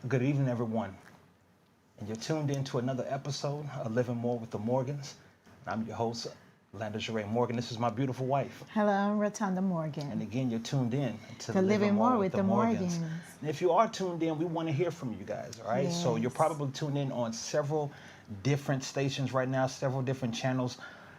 Good evening, everyone. And you're tuned in to another episode of Living More with the Morgans. I'm your host, Landa Jeray Morgan. This is my beautiful wife. Hello, I'm Rotunda Morgan. And again, you're tuned in to Living More with the Morgans. And if you are tuned in, we want to hear from you guys, all right? Yes. So you're probably tuned in on several different stations right now, several different channels.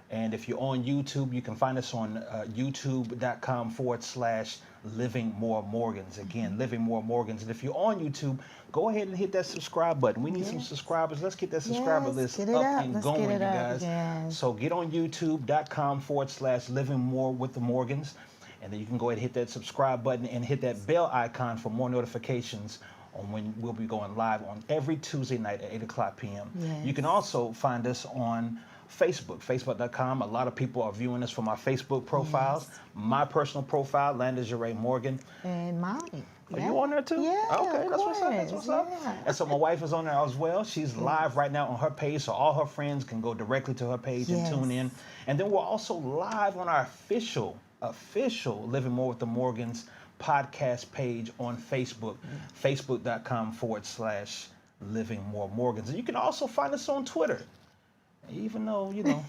And if you're on YouTube, you can find us on youtube.com/Living More Morgans. Again, Living More Morgans. And if you're on YouTube, go ahead and hit that subscribe button. We need some subscribers. Let's get that subscriber list up and going, you guys. Yes. So get on youtube.com/Living More with the Morgans. And then you can go ahead and hit that subscribe button and hit that bell icon for more notifications on when we'll be going live on every Tuesday night at 8 o'clock p.m. Yes. You can also find us on Facebook, facebook.com. A lot of people are viewing us from our Facebook profiles. Yes. My personal profile, Landa Jeray Morgan. And mine. Are you on there too? Yeah, Okay, that's what's up. That's what's up. Yeah. And so my wife is on there as well. She's live right now on her page, so all her friends can go directly to her page and tune in. And then we're also live on our official Living More with the Morgans podcast page on Facebook, facebook.com/Living More Morgans. And you can also find us on Twitter. Even though, you know,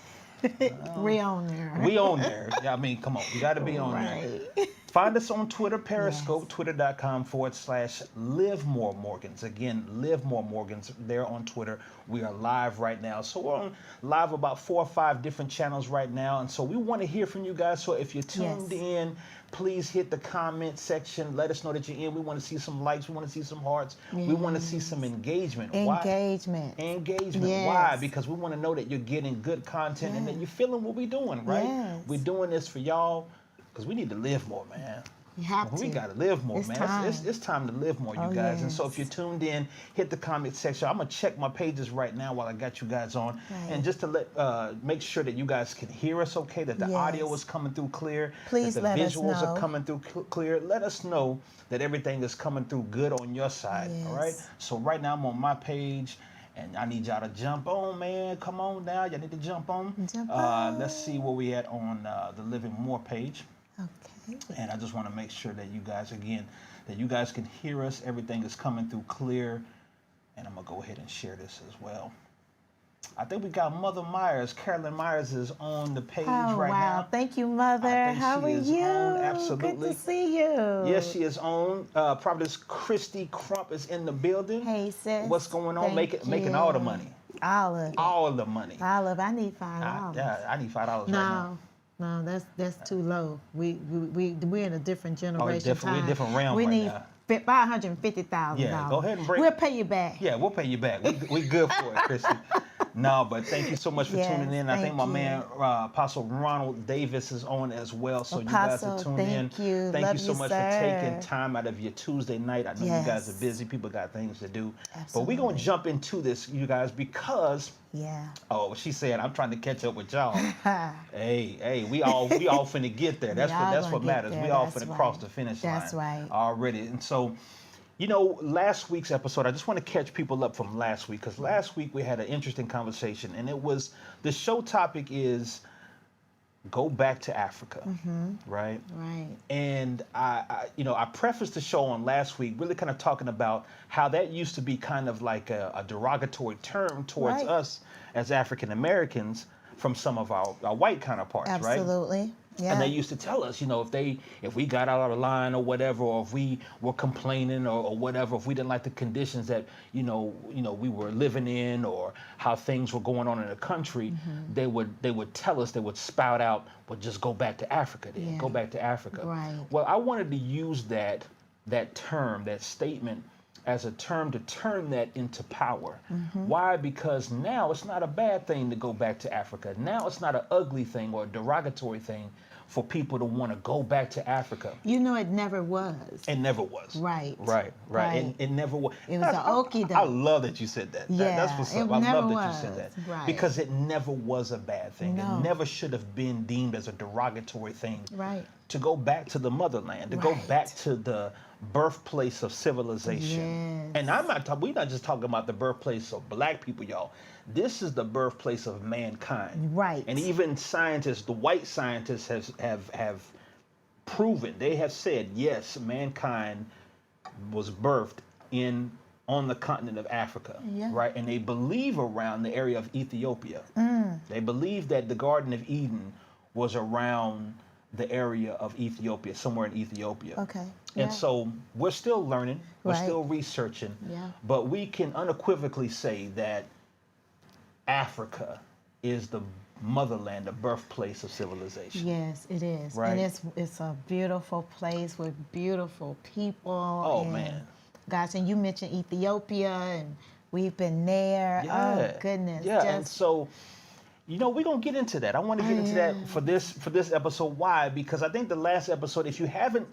we on there. We on there. I mean, come on, we got to be on there. Find us on Twitter, Periscope, twitter.com/Live More Morgans. Again, Live More Morgans. There on Twitter. We are live right now. So we're on live about 4 or 5 different channels right now. And so we want to hear from you guys. So if you're tuned in, please hit the comment section. Let us know that you're in. We want to see some likes. We want to see some hearts. We want to see some engagement. Engagement. Why? Engagement. Why? Because we want to know that you're getting good content and that you're feeling what we're doing, right? Yes. We're doing this for y'all because we need to live more, man. You have We to. got to live more, It's man. time. It's time to live more, you guys. And so if you're tuned in, hit the comment section. I'm going to check my pages right now while I got you guys on. And just to make sure that you guys can hear us okay, that the audio is coming through clear, Please that the let us visuals know. are coming through clear. Let us know that everything is coming through good on your side, all right? So right now I'm on my page. And I need y'all to jump on, man. Come on now. Y'all need to jump on. Let's see where we at on the Living More page. Okay. And I just want to make sure that you guys, again, that you guys can hear us. Everything is coming through clear. And I'm going to go ahead and share this as well. I think we got Mother Myers. Carolyn Myers is on the page right now. Thank you, Mother. How are you? Absolutely. Good to see you. Yes, she is on. Prophetess Christy Crump is in the building. Hey, sis. What's going on? Making all the money. All of it. All the money. All of it. I need $5. Yeah, I need $5 right now. No, that's too low. We're in a different generation. We're in a different realm we right need now. $550,000. Yeah, go ahead and break. We'll pay you back. Yeah, we'll pay you back. We good for it, Christy. No, but thank you so much for tuning in. I think my man Apostle Ronald Davis is on as well. So you guys are tuned in. Thank you so much for taking time out of your Tuesday night. I know you guys are busy. People got things to do. But we're going to jump into this, you guys, because she said, I'm trying to catch up with y'all. hey, we all finna get there. That's what matters. We all finna cross the finish line. That's right. Already. And so, you know, last week's episode, I just want to catch people up from last week, because last week we had an interesting conversation, and it was, the show topic is go back to Africa, right? Right. And I prefaced the show on last week really kind of talking about how that used to be kind of like a derogatory term towards us as African Americans from some of our white counterparts, right? Absolutely. Yeah. And they used to tell us, you know, if we got out of line or whatever, or if we were complaining or whatever, if we didn't like the conditions that, you know, we were living in, or how things were going on in the country, they would tell us, they would spout out, well, just go back to Africa then, go back to Africa. Right. Well, I wanted to use that term, that statement, as a term to turn that into power. Why? Because now it's not a bad thing to go back to Africa. Now it's not an ugly thing or a derogatory thing for people to want to go back to Africa. You know, it never was. It never was. Right. It never was. It was an okie doke. I love that you said that. That's what's up. I love that you said that. Right. Because it never was a bad thing. No. It never should have been deemed as a derogatory thing. Right. To go back to the motherland, to go back to the birthplace of civilization. Yes. And we're not just talking about the birthplace of black people, y'all. This is the birthplace of mankind. Right. And even scientists, the white scientists have proven, they have said, yes, mankind was birthed in on the continent of Africa, Yeah. right? And they believe around the area of Ethiopia. They believe that the Garden of Eden was around the area of Ethiopia, somewhere in Ethiopia. Okay. And so we're still learning, we're Right. still researching, Yeah. but we can unequivocally say that Africa is the motherland, the birthplace of civilization. Yes, it is. Right. And it's a beautiful place with beautiful people. Oh, and man. Gosh, and you mentioned Ethiopia, and we've been there. Yeah. Oh, goodness. Yeah, and so, you know, we're gonna get into that. I want to get into that for this episode. Why? Because I think the last episode, if you haven't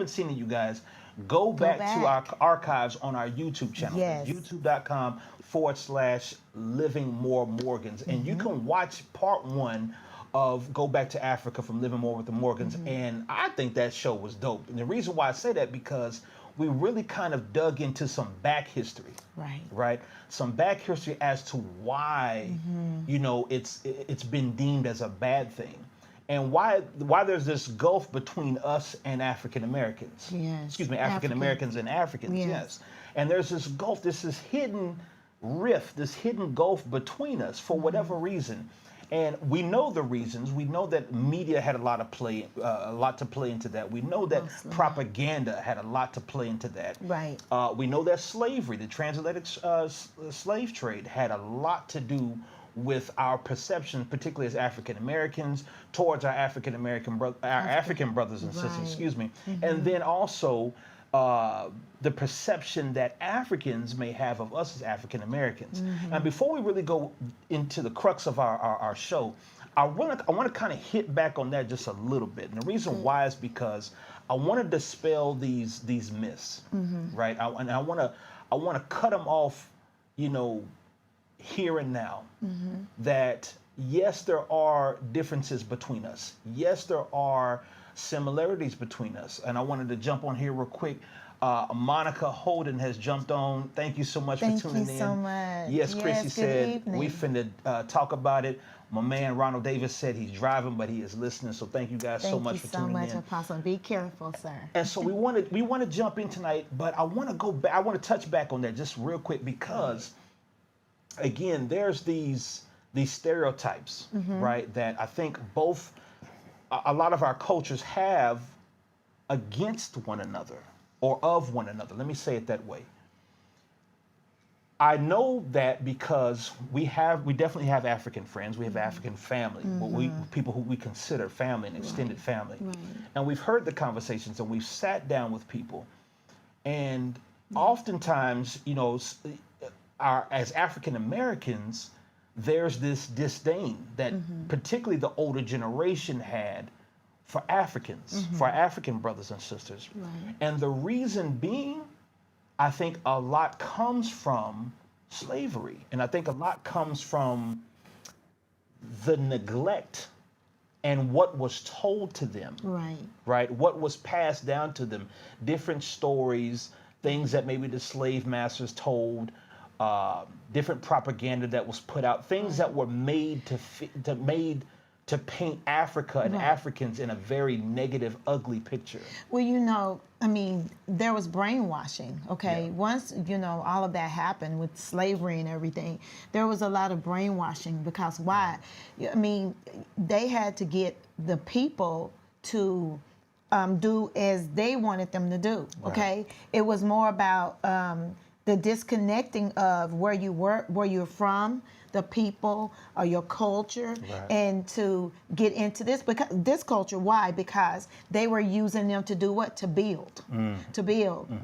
seen it, you guys, go back to our archives on our YouTube channel. Yes. YouTube.com/Living More Morgans, and you can watch part 1 of Go Back to Africa from Living More with the Morgans. And I think that show was dope. And the reason why I say that, because we really kind of dug into some back history. Right? Some back history as to why, you know, it's been deemed as a bad thing. And why there's this gulf between us and African Americans. Yes. Excuse me, African Americans and Africans, yes. And there's this gulf, this hidden rift, this hidden gulf between us for whatever reason. And we know the reasons. We know that media had a lot to play into that. We know that propaganda had a lot to play into that. Right. We know that slavery, the transatlantic slave trade, had a lot to do with our perception, particularly as African Americans, towards our African brothers and sisters. Excuse me. And then also the perception that Africans may have of us as African Americans. And before we really go into the crux of our show, I want to kind of hit back on that just a little bit. And the reason why is because I want to dispel these myths, right? And I want to cut them off, you know, here and now. That yes, there are differences between us. Yes, there are similarities between us. And I wanted to jump on here real quick. Monica Holden has jumped on. Thank you so much for tuning in. Thank you so much. Yes, Chrissy said evening. we finna talk about it. My man Ronald Davis said he's driving, but he is listening. So thank you guys so much for tuning in. Thank you so much, Apostle. Be careful, sir. And so we want to jump in tonight, but I want to go back. I want to touch back on that just real quick because, again, there's these stereotypes, right? That I think a lot of our cultures have against one another or of one another. Let me say it that way. I know that because we definitely have African friends, we have African family, people who we consider family and extended family. And we've heard the conversations and we've sat down with people. And oftentimes, you know, as African Americans, there's this disdain that particularly the older generation had for Africans, for our African brothers and sisters. And the reason being, I think a lot comes from slavery. And I think a lot comes from the neglect and what was told to them. Right? What was passed down to them. Different stories, things that maybe the slave masters told, different propaganda that was put out, things that were made to paint Africa and Africans in a very negative, ugly picture. Well, you know, I mean, there was brainwashing, okay? Yeah. Once, you know, all of that happened with slavery and everything, there was a lot of brainwashing because why? I mean, they had to get the people to do as they wanted them to do, okay? It was more about the disconnecting of where you're from, the people or your culture, and to get into this culture. Why? Because they were using them to do what? To build.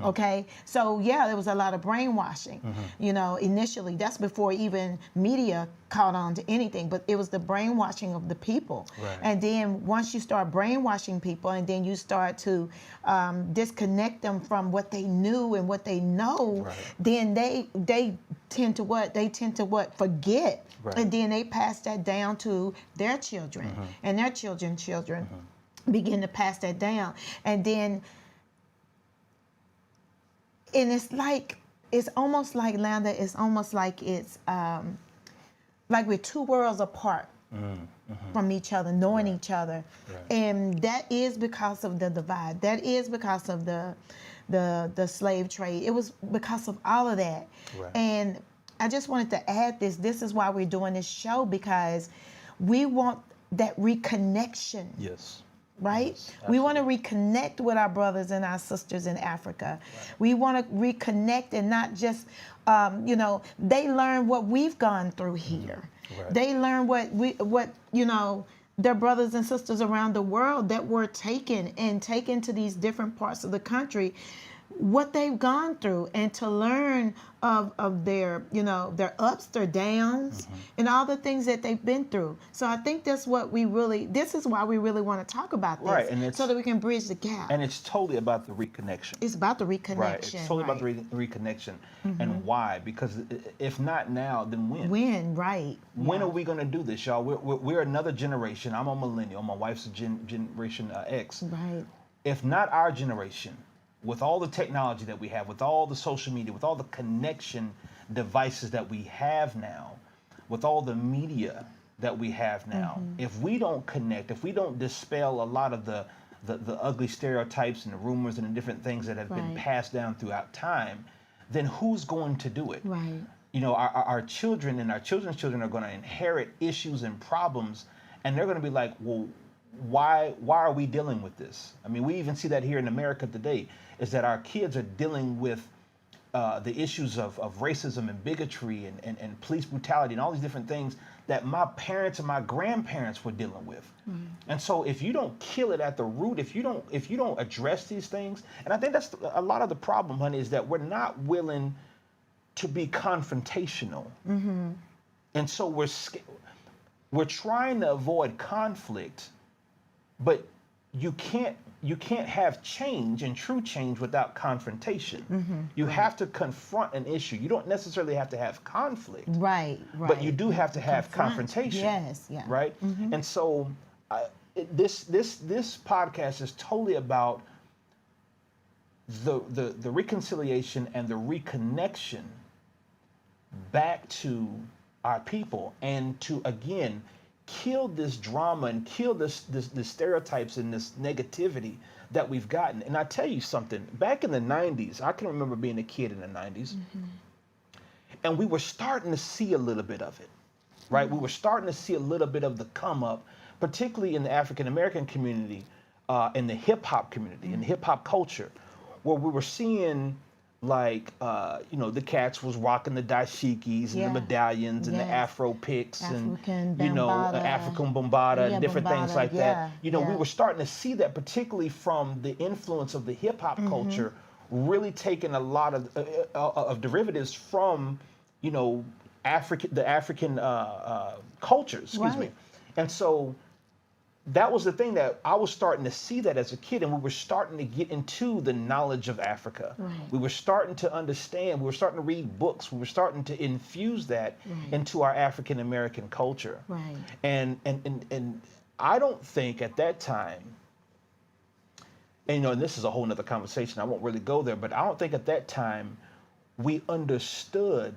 Okay? So yeah, there was a lot of brainwashing, you know, initially. That's before even media caught on to anything, but it was the brainwashing of the people. And then once you start brainwashing people and then you start to disconnect them from what they knew and what they know, then they tend to what? They tend to what? Forget. And then they pass that down to their children and their children's children begin to pass that down. And then, and it's almost like, Landa, it's almost like it's like we're two worlds apart. from each other, knowing each other. And that is because of the divide. That is because of the slave trade. It was because of all of that. And I just wanted to add this. This is why we're doing this show, because we want that reconnection. Yes. Right? Yes, we want to reconnect with our brothers and our sisters in Africa. We want to reconnect and not just, they learn what we've gone through here. They learn what their brothers and sisters around the world that were taken to these different parts of the country, what they've gone through, and to learn of their ups, their downs, and all the things that they've been through. So I think this is why we really want to talk about this, and so that we can bridge the gap. And it's totally about the reconnection. It's about the reconnection. Right. It's totally about the reconnection. And why? Because if not now, then when? When, right. When are we going to do this, y'all? We're another generation. I'm a millennial. My wife's a generation X. Right. If not our generation, with all the technology that we have, with all the social media, with all the connection devices that we have now, with all the media that we have now, if we don't connect, if we don't dispel a lot of the ugly stereotypes and the rumors and the different things that have been passed down throughout time, then who's going to do it? Right. Our children and our children's children are going to inherit issues and problems, and they're going to be like, well, why are we dealing with this? I mean, we even see that here in America today, is that our kids are dealing with the issues of racism and bigotry and police brutality and all these different things that my parents and my grandparents were dealing with. And so if you don't kill it at the root, if you don't address these things, and I think that's a lot of the problem, honey, is that we're not willing to be confrontational. And so we're trying to avoid conflict, but you can't have change and true change without confrontation. You have to confront an issue. You don't necessarily have to have conflict. Right. But you do have to have confrontation. Yes. Yeah. Right. And so this podcast is totally about the reconciliation and the reconnection back to our people, and to again kill this drama and kill the stereotypes and this negativity that we've gotten. And I tell you something, back in the 90s, I can remember being a kid in the 90s, and we were starting to see a little bit of it, right? We were starting to see a little bit of the come up, particularly in the African American community, in the hip hop community, in hip hop culture, where we were seeing the cats was rocking the dashikis and the medallions and the Afro picks and African Bombada and different things like that. We were starting to see that, particularly from the influence of the hip hop culture, really taking a lot of derivatives from the African cultures. Excuse me. And so that was the thing that I was starting to see that as a kid, and we were starting to get into the knowledge of Africa. We were starting to understand, we were starting to read books, we were starting to infuse that into our African American culture. And I don't think at that time, and this is a whole nother conversation, I won't really go there, but I don't think at that time we understood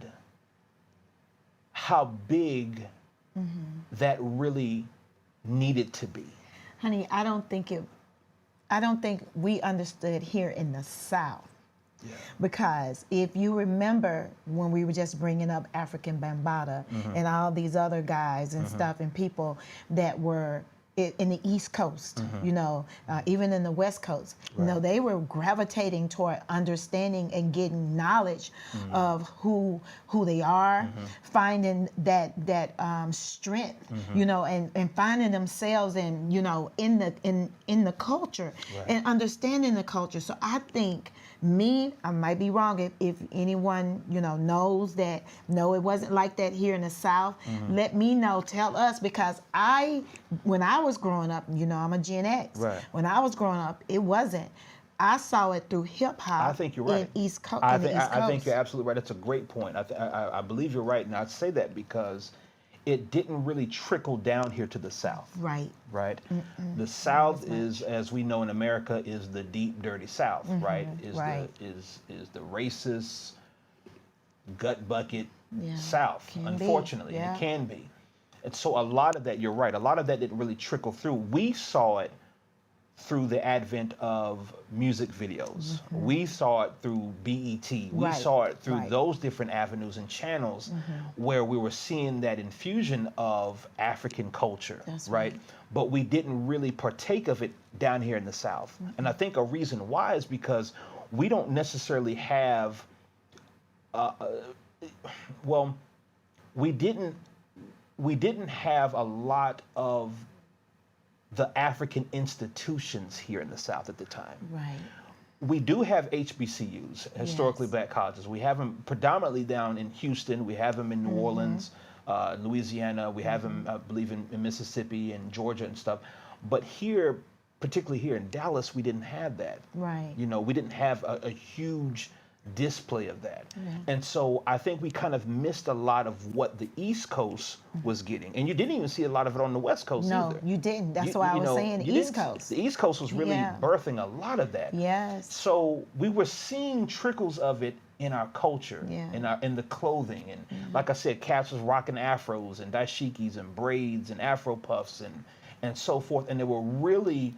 how big that really needed to be. Honey, I don't think we understood here in the South. Because if you remember when we were just bringing up African Bambaataa and all these other guys and stuff and people that were in the East Coast, even in the West Coast, they were gravitating toward understanding and getting knowledge of who they are, finding that strength, and finding themselves in the culture and understanding the culture. So I think I might be wrong if anyone knows that it wasn't like that here in the South. Let me know, tell us, because when I was growing up, I'm a Gen X. When I was growing up, it wasn't. I saw it through hip hop. I think you're right. In East Coast. I think you're absolutely right. That's a great point. I believe you're right, and I say that because it didn't really trickle down here to the South. Right. The South is, as we know in America, is the deep, dirty South. Right. Is the racist, gut bucket South. Unfortunately, it can be. And so a lot of that, you're right, a lot of that didn't really trickle through. We saw it through the advent of music videos. We saw it through BET. We saw it through those different avenues and channels where we were seeing that infusion of African culture, right? But we didn't really partake of it down here in the South. And I think a reason why is because we don't necessarily have, well, we didn't have a lot of the African institutions here in the South at the time. Right. We do have HBCUs, historically black colleges. We have them predominantly down in Houston. We have them in New Orleans, Louisiana. We have them, I believe, in Mississippi and Georgia and stuff. But here, particularly here in Dallas, we didn't have that. Right. You know, we didn't have a huge display of that. And so I think we kind of missed a lot of what the East Coast was getting. And you didn't even see a lot of it on the West Coast either. No, you didn't. That's why I was saying the East Coast. The East Coast was really birthing a lot of that. Yes. So we were seeing trickles of it in our culture, in the clothing. And like I said, cats was rocking afros and dashikis and braids and afro puffs and so forth. And they were really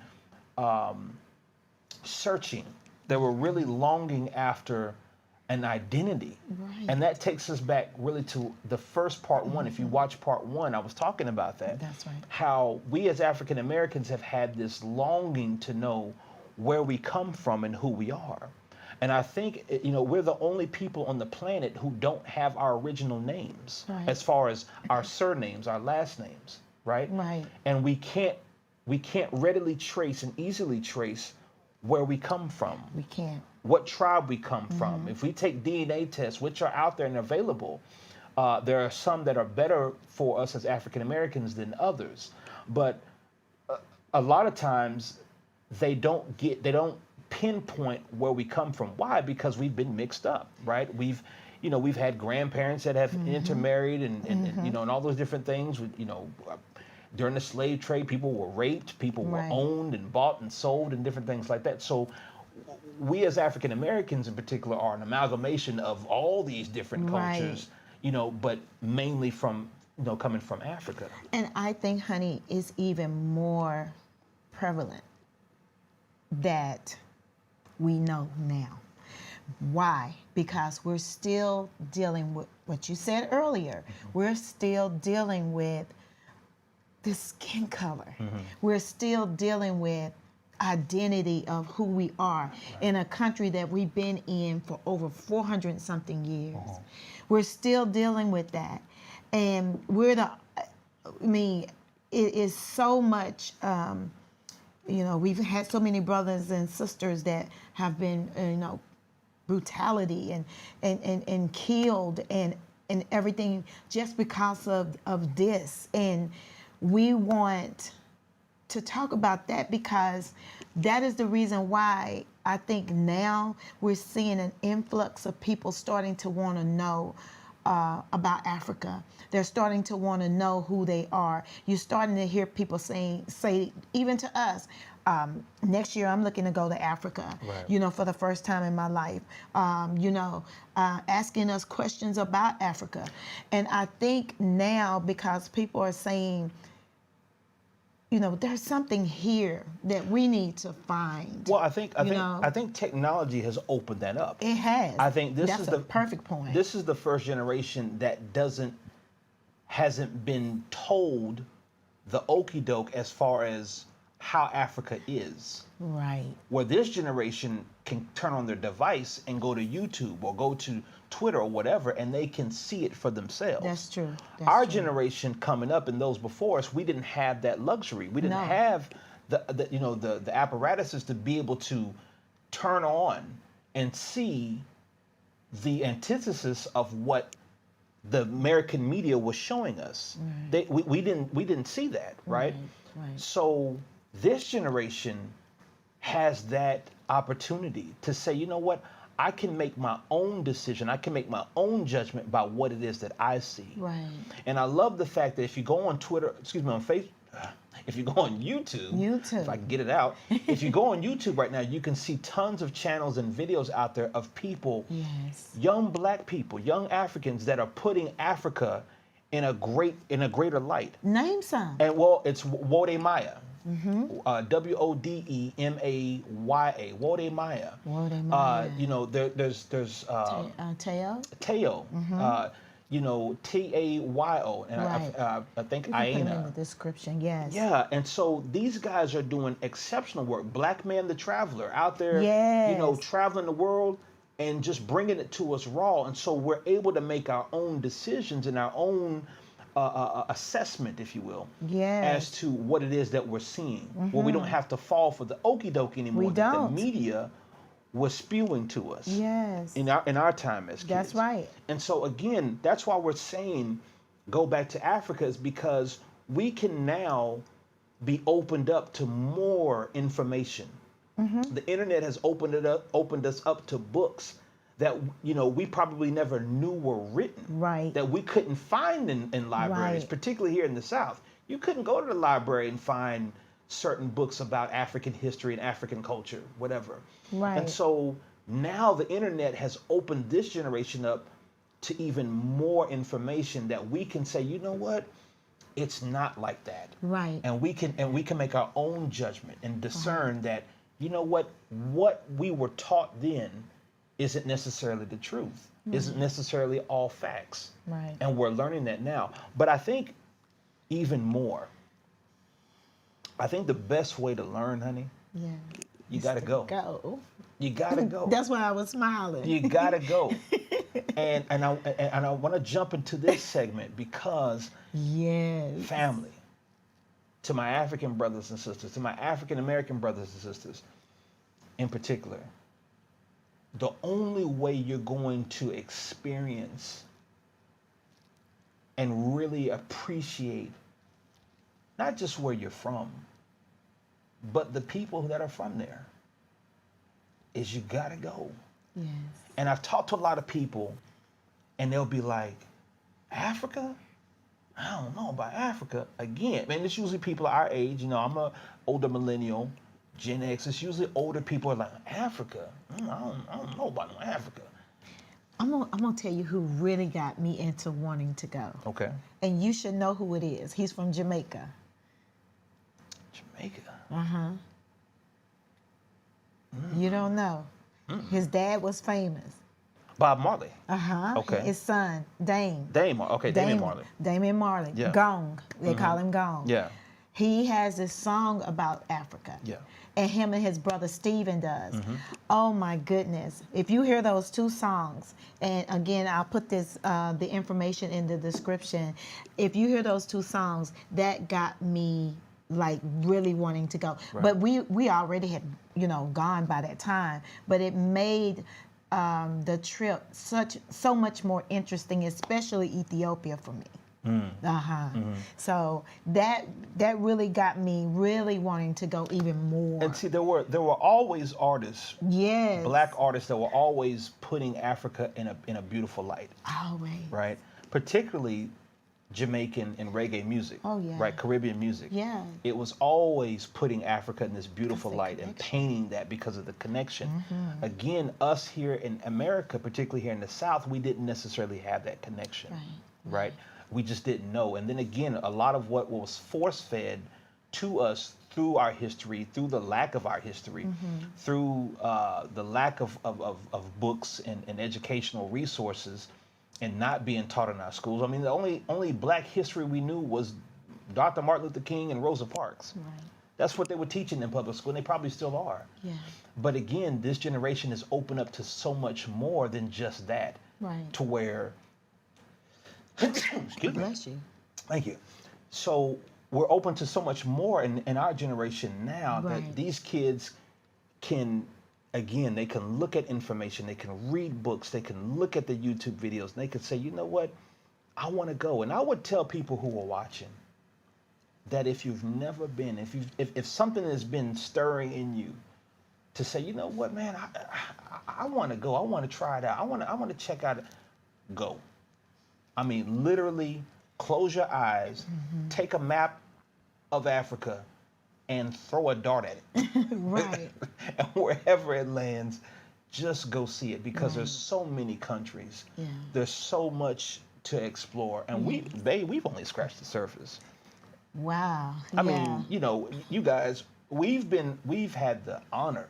searching. They were really longing after an identity. Right. And that takes us back really to the first part one. If you watch part one, I was talking about that. That's right. How we as African Americans have had this longing to know where we come from and who we are. And I think, you know, we're the only people on the planet who don't have our original names as far as our surnames, our last names, right? Right. And we can't readily trace and easily trace where we come from. We can't. What tribe we come from. If we take DNA tests, which are out there and available, there are some that are better for us as African Americans than others. But a lot of times they don't pinpoint where we come from. Why? Because we've been mixed up, right? We've had grandparents that have intermarried and you know, and all those different things. You know, during the slave trade, people were raped, people were owned and bought and sold and different things like that. So we as African Americans in particular are an amalgamation of all these different cultures, you know, but mainly from, you know, coming from Africa. And I think, honey, it's even more prevalent that we know now. Why? Because we're still dealing with what you said earlier. We're still dealing with the skin color. We're still dealing with identity of who we are in a country that we've been in for over 400 something years. We're still dealing with that. And it is so much, you know, we've had so many brothers and sisters that have been, you know, brutality and killed and everything just because of this. And we want to talk about that because that is the reason why I think now we're seeing an influx of people starting to want to know about Africa. They're starting to want to know who they are. You're starting to hear people say even to us, next year I'm looking to go to Africa, you know, for the first time in my life, you know, asking us questions about Africa. And I think now because people are saying, you know, there's something here that we need to find. Well, I think technology has opened that up. It has. I think that's the perfect point. This is the first generation that hasn't been told the okie doke as far as how Africa is. Right. Where this generation can turn on their device and go to YouTube or go to Twitter or whatever, and they can see it for themselves. That's true. Our generation coming up and those before us, we didn't have that luxury. We didn't have the apparatuses to be able to turn on and see the antithesis of what the American media was showing us. We didn't see that, right? So this generation has that opportunity to say, you know what, I can make my own decision. I can make my own judgment about what it is that I see. Right. And I love the fact that if you go on Twitter, on Facebook, if you go on YouTube, if I can get it out, if you go on YouTube right now, you can see tons of channels and videos out there of people, young black people, young Africans that are putting Africa in a greater light. Name some. And well, it's Wode Maya. Wodemaya. Wode Maya. Wode Maya. You know, there's Teo. Teo. You know, Tayo, and Right. I think You can put them in Aina. the description. Yes. Yeah, and so these guys are doing exceptional work. Black Man the Traveler out there, you know, Yes. traveling the world and just bringing it to us raw. And so we're able to make our own decisions and our own assessment, if you will, Yes. as to what it is that we're seeing. Where we don't have to fall for the okie doke anymore We that don't. the media was spewing to us Yes. in our time as kids. That's right. And so again, that's why we're saying go back to Africa, is because we can now be opened up to more information. The internet has opened us up to books that, you know, we probably never knew were written. Right. That we couldn't find in libraries, Right. particularly here in the South. You couldn't go to the library and find certain books about African history and African culture, whatever. Right. And so now the internet has opened this generation up to even more information that we can say, you know what? It's not like that. Right. And we can make our own judgment and discern that, you know what we were taught then isn't necessarily the truth. Isn't necessarily all facts. Right. And we're learning that now. But I think even more, I think the best way to learn, honey, Yeah. you gotta go. Go. You gotta go. That's why I was smiling. You gotta go. and I want to jump into this segment because Yes. family, to my African brothers and sisters, to my African American brothers and sisters in particular, the only way you're going to experience and really appreciate not just where you're from, but the people that are from there, is you gotta go. Yes. And I've talked to a lot of people, and they'll be like, Africa? I don't know about Africa. Again, man, it's usually people our age. You know, I'm a older millennial, Gen X. It's usually older people are like, Africa? I don't know about no Africa. I'm gonna tell you who really got me into wanting to go. Okay. And you should know who it is. He's from Jamaica. Jamaica. Uh-huh. You don't know. His dad was famous. Bob Marley. Uh-huh. Okay. His son, Dame. Damian Marley. Damian Marley. Yeah. Gong. They call him Gong. Yeah. He has this song about Africa. Yeah. And him and his brother Steven does. Oh my goodness. If you hear those two songs, and again, I'll put this the information in the description. If you hear those two songs, that got me like really wanting to go. Right. But we already had, you know, gone by that time. But it made the trip so much more interesting, especially Ethiopia for me. So that really got me really wanting to go even more. And see, there were always artists, Yes. black artists, that were always putting Africa in a beautiful light, Always. right? Particularly Jamaican and reggae music. Oh, yeah. Right, Caribbean music. Yeah. It was always putting Africa in this beautiful Because light the and connection. painting that because of the connection. Again, us here in America, particularly here in the South, we didn't necessarily have that connection. Right? We just didn't know. And then again, a lot of what was force-fed to us through our history, through the lack of our history, through the lack of books and educational resources, and not being taught in our schools. I mean, the only black history we knew was Dr. Martin Luther King and Rosa Parks. Right. That's what they were teaching in public school, and they probably still are. Yeah. But again, this generation is open up to so much more than just that. Right. To where, excuse me. Bless you. Thank you. So we're open to so much more in our generation now that Right. these kids can, again, they can look at information, they can read books, they can look at the YouTube videos, and they can say, you know what, I want to go. And I would tell people who are watching that if you've never been, if something has been stirring in you, to say, you know what, man, I want to go, I want to try it out, I want to check out, go. I mean, literally, close your eyes, take a map of Africa, and throw a dart at it. Right. And wherever it lands, just go see it, because there's so many countries. Yeah. There's so much to explore, and we've only scratched the surface. Wow. I mean, you know, you guys, we've had the honor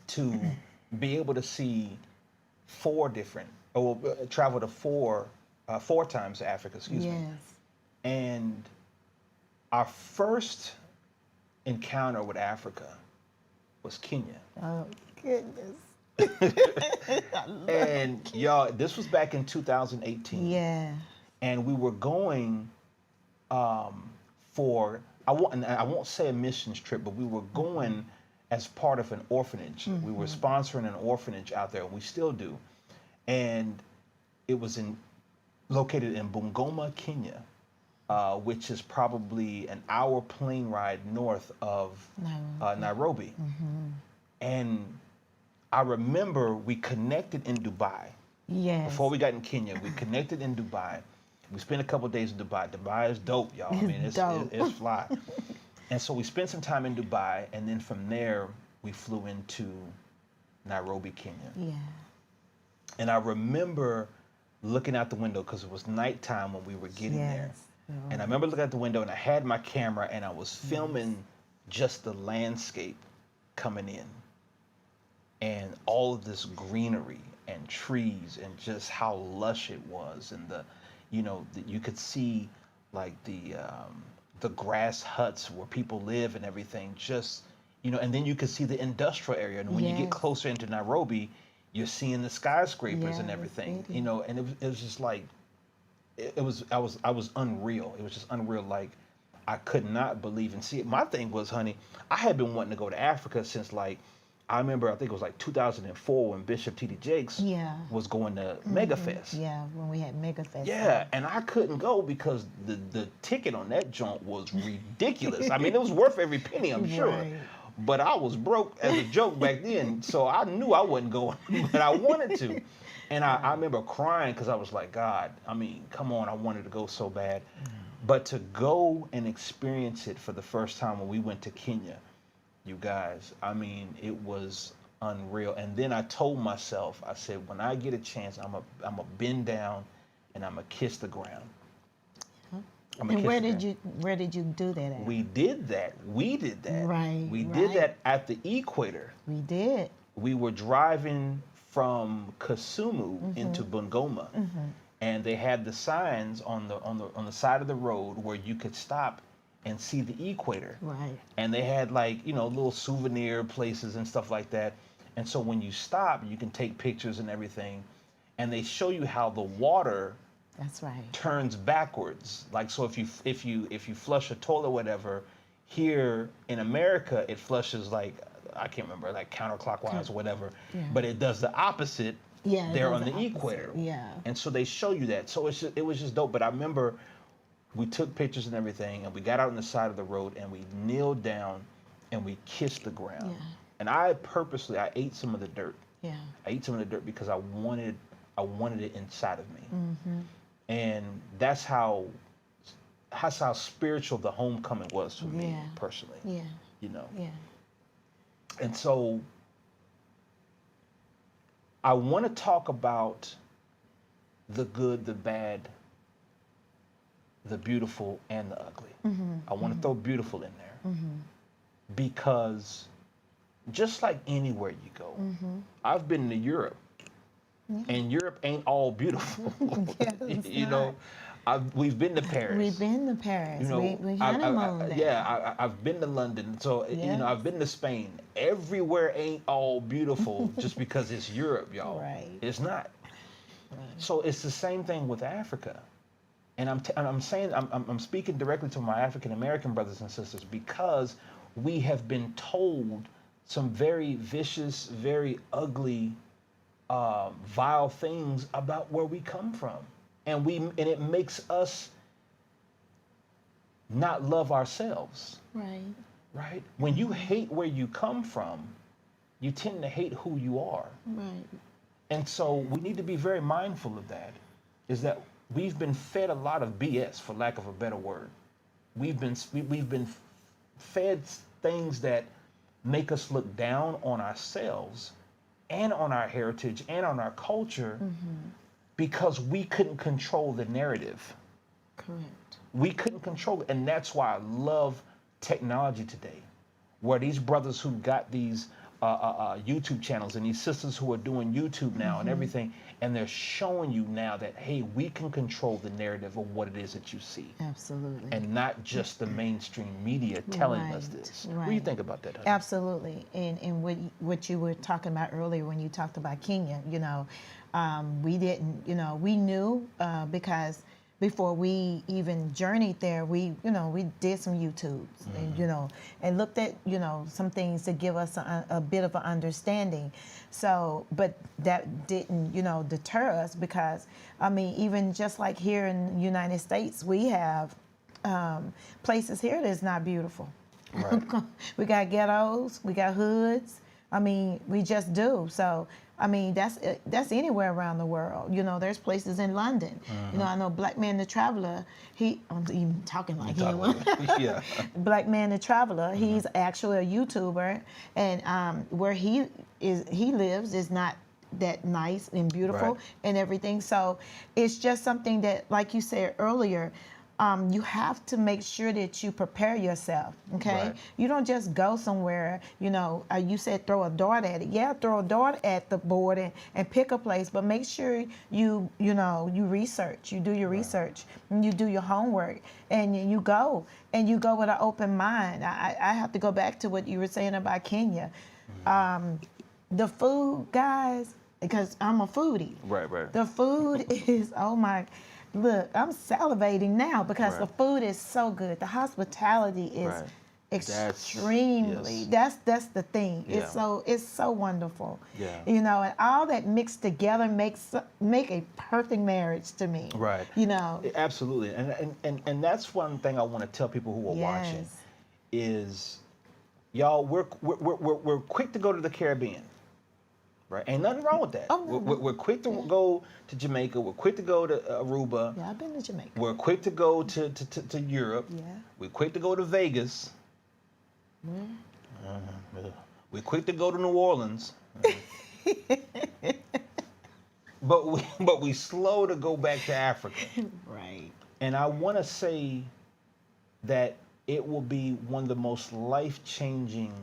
to be able to see travel to four times to Africa, excuse me. And our first encounter with Africa was Kenya. Oh, goodness. And y'all, this was back in 2018. Yeah. And we were going for, I won't say a missions trip, but we were going as part of an orphanage. We were sponsoring an orphanage out there, and we still do. And it was located in Bungoma, Kenya, which is probably an hour plane ride north of Nairobi. And I remember we connected in Dubai. Yes. Before we got in Kenya, we connected in Dubai. We spent a couple of days in Dubai. Dubai is dope, y'all. I mean, it's fly. And so we spent some time in Dubai, and then from there, we flew into Nairobi, Kenya. Yeah. And I remember looking out the window because it was nighttime when we were getting there. And I remember looking out the window, and I had my camera, and I was filming just the landscape coming in. And all of this greenery and trees and just how lush it was, and you could see like the grass huts where people live and everything, just and then you could see the industrial area, and when you get closer into Nairobi, you're seeing the skyscrapers and everything, and it was just like I was unreal. It was just unreal. Like I could not believe and see it. My thing was, honey, I had been wanting to go to Africa since I remember, I think it was 2004 when Bishop T.D. Jakes was going to MegaFest. Yeah, when we had MegaFest. Yeah, and I couldn't go because the ticket on that joint was ridiculous. I mean, it was worth every penny, I'm sure. Right. But I was broke as a joke back then, so I knew I wasn't going, but I wanted to. And I remember crying because I was like, God, I mean, come on, I wanted to go so bad. But to go and experience it for the first time when we went to Kenya, you guys, I mean, it was unreal. And then I told myself, I said, when I get a chance, I'm a bend down and I'm gonna kiss the ground. And where did you do that at? We did that. Right. We did that at the equator. We did. We were driving from Kisumu into Bungoma, and they had the signs on the side of the road where you could stop and see the equator. Right. And they had little souvenir places and stuff like that. And so when you stop, you can take pictures and everything. And they show you how the water turns backwards. Like, so if you flush a toilet or whatever, here in America it flushes I can't remember, counterclockwise or whatever. Yeah. But it does the opposite there on the equator. Yeah. And so they show you that. So it was just dope. But I remember we took pictures and everything, and we got out on the side of the road, and we kneeled down, and we kissed the ground. Yeah. And I ate some of the dirt. Yeah. I ate some of the dirt because I wanted it inside of me. And that's how spiritual the homecoming was for me personally. Yeah. Yeah. And so I want to talk about the good, the bad, the beautiful, and the ugly. I want to throw beautiful in there because just like anywhere you go, I've been to Europe, and Europe ain't all beautiful. We've been to Paris. We've been to Paris. We honeymooned there. I've been to London. So I've been to Spain. Everywhere ain't all beautiful just because it's Europe, y'all. Right. It's not. Right. So it's the same thing with Africa. And I'm speaking directly to my African American brothers and sisters because we have been told some very vicious, very ugly, vile things about where we come from, and it makes us not love ourselves. Right. Right. When you hate where you come from, you tend to hate who you are. Right. And so we need to be very mindful of that. Is that we've been fed a lot of BS, for lack of a better word. We've been fed things that make us look down on ourselves and on our heritage and on our culture because we couldn't control the narrative. Correct. We couldn't control it. And that's why I love technology today, where these brothers who got these YouTube channels and these sisters who are doing YouTube now and everything, and they're showing you now that, hey, we can control the narrative of what it is that you see. Absolutely. And not just the mainstream media telling us this. Right. What do you think about that, honey? Absolutely. And what you were talking about earlier when you talked about Kenya, we didn't, we knew because before we even journeyed there, we did some YouTubes and looked at, some things to give us a bit of an understanding. So, but that didn't, deter us because, even just like here in the United States, we have places here that's not beautiful. Right. We got ghettos, we got hoods. We just do. So, that's anywhere around the world. There's places in London. I know Black Man the Traveler, I'm even talking like him. Yeah. Black Man the Traveler, he's actually a YouTuber, and where he lives is not that nice and beautiful and everything. So it's just something that, like you said earlier, you have to make sure that you prepare yourself, okay? Right. You don't just go somewhere, you said throw a dart at it. Yeah, throw a dart at the board and pick a place, but make sure you research, you do your research, and you do your homework, and you go with an open mind. I have to go back to what you were saying about Kenya. The food, guys, because I'm a foodie. Right. The food is, oh my, look, I'm salivating now because the food is so good. The hospitality is extremely. That's the thing. Yeah. It's so wonderful. Yeah. And all that mixed together make a perfect marriage to me. Right. Absolutely. And that's one thing I want to tell people who are watching is, y'all, we're quick to go to the Caribbean. Right, ain't nothing wrong with that. Oh, no, we're quick to go to Jamaica. We're quick to go to Aruba. Yeah, I've been to Jamaica. We're quick to go to Europe. Yeah. We're quick to go to Vegas. We're quick to go to New Orleans. but we slow to go back to Africa. Right. And I want to say that it will be one of the most life-changing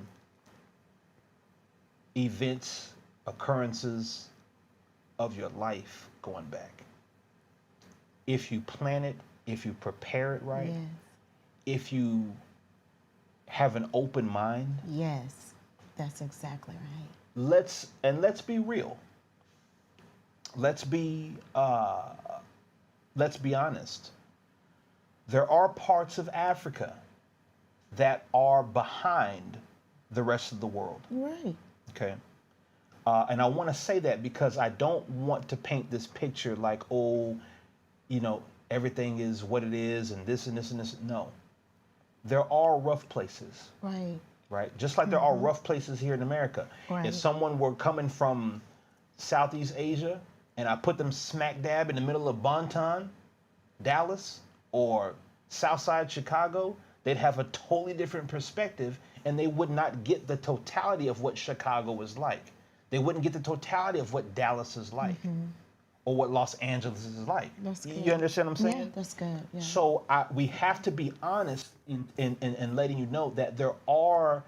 events, occurrences of your life going back. If you plan it, if you prepare it right, if you have an open mind. Yes, that's exactly right. Let's be real. Let's be honest. There are parts of Africa that are behind the rest of the world. Right. Okay. And I want to say that because I don't want to paint this picture like, everything is what it is and this and this and this. No. There are rough places. Right. Right? Just like there are rough places here in America. Right. If someone were coming from Southeast Asia and I put them smack dab in the middle of Bonton, Dallas, or Southside Chicago, they'd have a totally different perspective and they would not get the totality of what Chicago is like. They wouldn't get the totality of what Dallas is like or what Los Angeles is like. That's good. You understand what I'm saying? Yeah, that's good. Yeah. So we have to be honest in letting you know that there are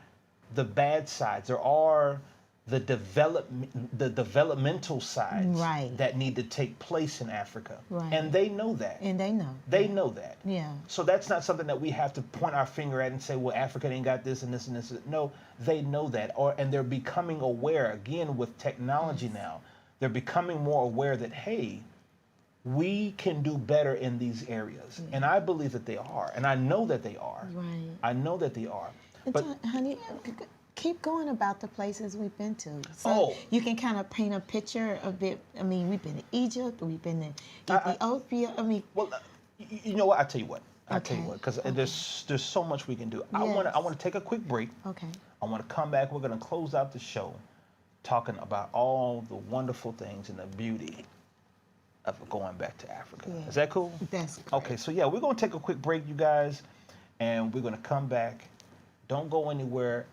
the bad sides. There are the developmental sides that need to take place in Africa. Right. And they know that. And they know. They know that. Yeah. So that's not something that we have to point our finger at and say, well, Africa ain't got this and this and this. No, they know that. And they're becoming aware, again, with technology now. They're becoming more aware that, hey, we can do better in these areas. Yeah. And I believe that they are. And I know that they are. Right. I know that they are. But honey, keep going about the places we've been to. So you can kind of paint a picture of it. We've been to Egypt, we've been to Ethiopia. Well, you know what? I tell you what. Because there's so much we can do. I want to take a quick break. Okay. I want to come back. We're going to close out the show talking about all the wonderful things and the beauty of going back to Africa. Yeah. Is that cool? That's great. Okay, so we're going to take a quick break, you guys, and we're going to come back. Don't go anywhere.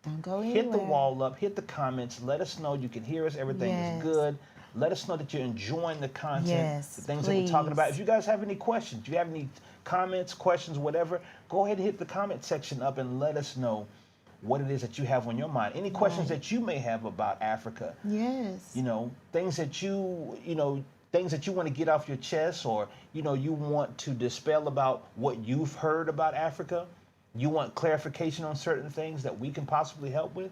Don't go anywhere. Hit the wall up, hit the comments, let us know you can hear us, everything is good. Let us know that you're enjoying the content, Yes, the things that we're talking about. If you guys have any questions, if you have any comments, questions, whatever, go ahead and hit the comment section up and let us know what it is that you have on your mind. Any questions that you may have about Africa. Yes. You know, things that things that you want to get off your chest, or, you know, you want to dispel about what you've heard about Africa. You want clarification on certain things that we can possibly help with.